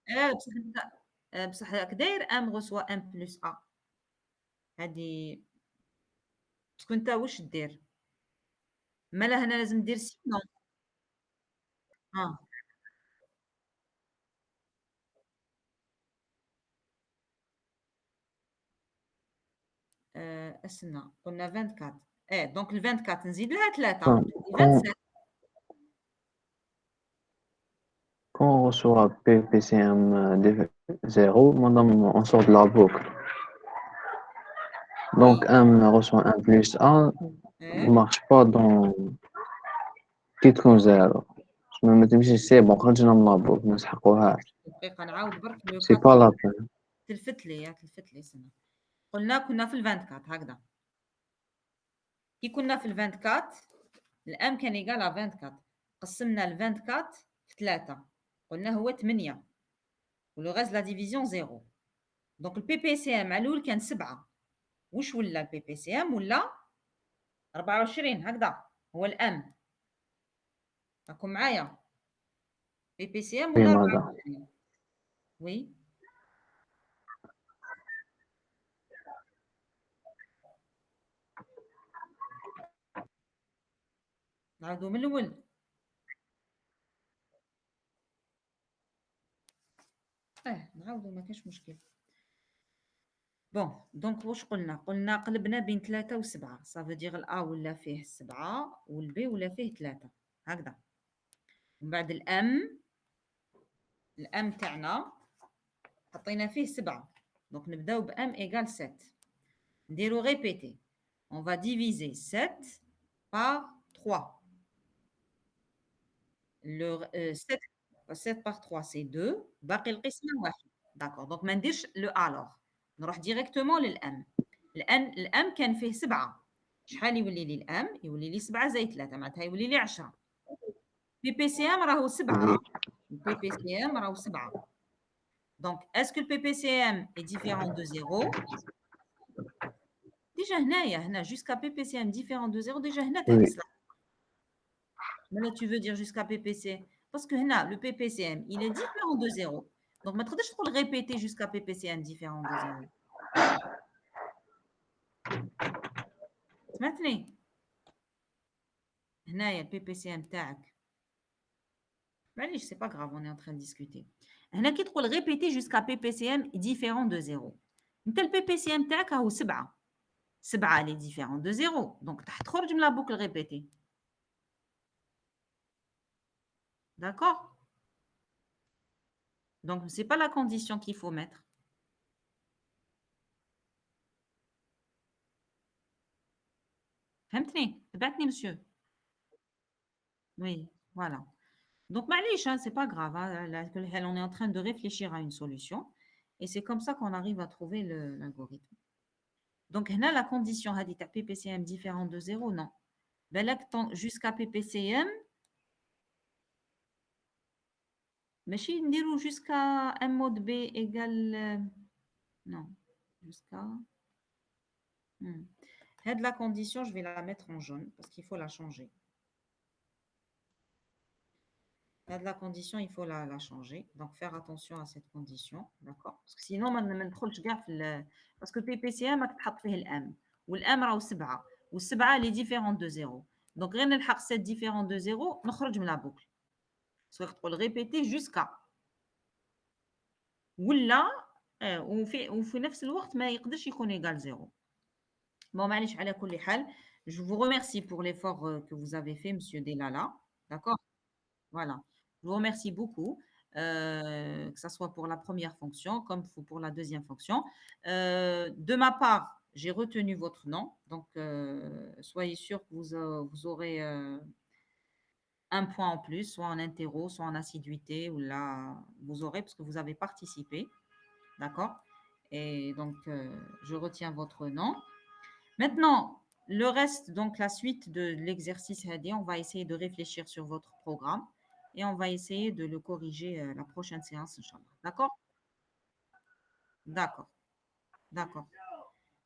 24. بصح راك داير M reçoit M plus A. هادي باسكو انت واش دير؟ مالا هنا لازم دير سي نو. استنى قلنا 24. دونك ال 24 نزيد لها 3 Quand, 27. quand on reçoit PPCM de 0, madame, on sort de la boucle. Donc, M reçoit 1 plus A ne marche pas dans titre comme 0. ما تمشي سي بون خرجنا من لابوك ما نسحقوهاش. دقيقة نعاود برك لو سي با لا بين. تلفت لي سنة. قلنا كنا في ال 24 هكذا. كي كنا في ال 24 الام كان يقال 24. قسمنا ال 24 في 3 قلنا هو 8 ولو غاز لا ديفيزيون 0. دونك البي بي سي ام على الاول كان 7. واش ولا البي بي سي ام؟ ولا 24 هكذا هو الام. راكم معايا؟ بي بي سي ام ولا 24؟ وي نعاودو من الاول. نعاودو ما كاينش مشكل. بون دونك واش قلنا قلبنا بين 3 و 7. صافي دير الا ولا فيه 7 والبي ولا فيه 3 هكذا. من بعد الام تاعنا حطينا فيه 7. دونك نبداو بام ايغال 7. نديرو ريبيتي. On va diviser 7 par 3. Le 7 par 3 c'est 2. باقي القسمة 1. داكور دونك ما نديرش لو الوغ. نروح ديريكتومون للام. الام كان فيه 7. شحال يولي لي الام؟ يولي لي 7 زائد 3 معناتها يولي لي 10. بي بي سي ام راهو 7. البي بي سي ام راهو 7. Donc, est-ce que le PPCM est différent de 0? Déjà, هنا jusqu'à PPCM différent de 0, déjà, Oui. Mais là, tu veux dire jusqu'à PPC. Parce que là, le PPCM, il est différent de 0. Donc, maintenant, je peux le répéter jusqu'à PPCM différent de 0. سمعتني؟ هنايا PPCM تاعك. معليش, c'est pas grave, on est en train de discuter. هنا كي تقول répéter jusqu'à PPCM différent de 0. انت ال PPCM تاعك راهو 7. 7 elle est différent de 0. Donc, تخرج من la boucle répétée. D'accord? Donc, ce n'est pas la condition qu'il faut mettre. فهمتني؟ تبعتني monsieur. Oui, voilà. Donc, معليش, hein, c'est pas grave. Hein, on est en train de réfléchir à une solution. Et c'est comme ça qu'on arrive à trouver l'algorithme. Donc, là, la condition هذه تاع PPCM différent de 0, non. بالك jusqu'à PPCM, ماشي نديرو jusqu'à M mod B égale... non, jusqu'à... Cette la condition, je vais la mettre en jaune parce qu'il faut la changer. Là, de la condition, il faut la changer. Donc, faire attention à cette condition. D'accord? Parce que sinon, parce que PPCM, tu as M. Ou l'M, ou 7. Ou 7, elle est différente de 0. Donc, rien ne 7 différent de 0, on sort de la boucle. Soit pour le répéter jusqu'à. Ou là, on fait même le temps, mais il ne peut pas égal 0. Bon, معليش على كل حال. Je vous remercie pour l'effort que vous avez fait, monsieur Delala. D'accord? Voilà. Je vous remercie beaucoup, que ce soit pour la première fonction comme pour la deuxième fonction. De ma part, j'ai retenu votre nom. Donc, soyez sûr que vous aurez un point en plus, soit en interro, soit en assiduité, ou là, vous aurez, parce que vous avez participé. D'accord? Et donc, je retiens votre nom. Maintenant, le reste, donc la suite de l'exercice, on va essayer de réfléchir sur votre programme et on va essayer de le corriger la prochaine séance, Inch'Allah. D'accord? D'accord. D'accord.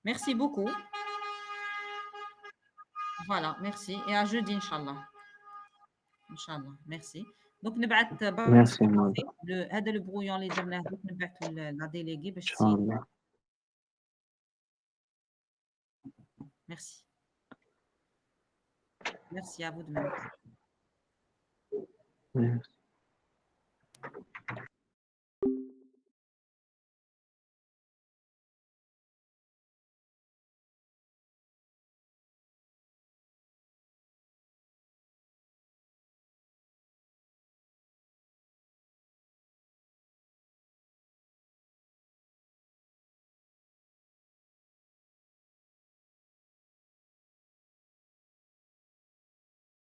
Merci beaucoup. Voilà, merci. Et à jeudi, Inch'Allah. Inch'Allah. Merci. Donc, Merci, madame. هذا le brouillon اللي درناه دوك نبعثوا la déléguée باش تسير. Inch'Allah. Merci. Merci à vous de même. Merci.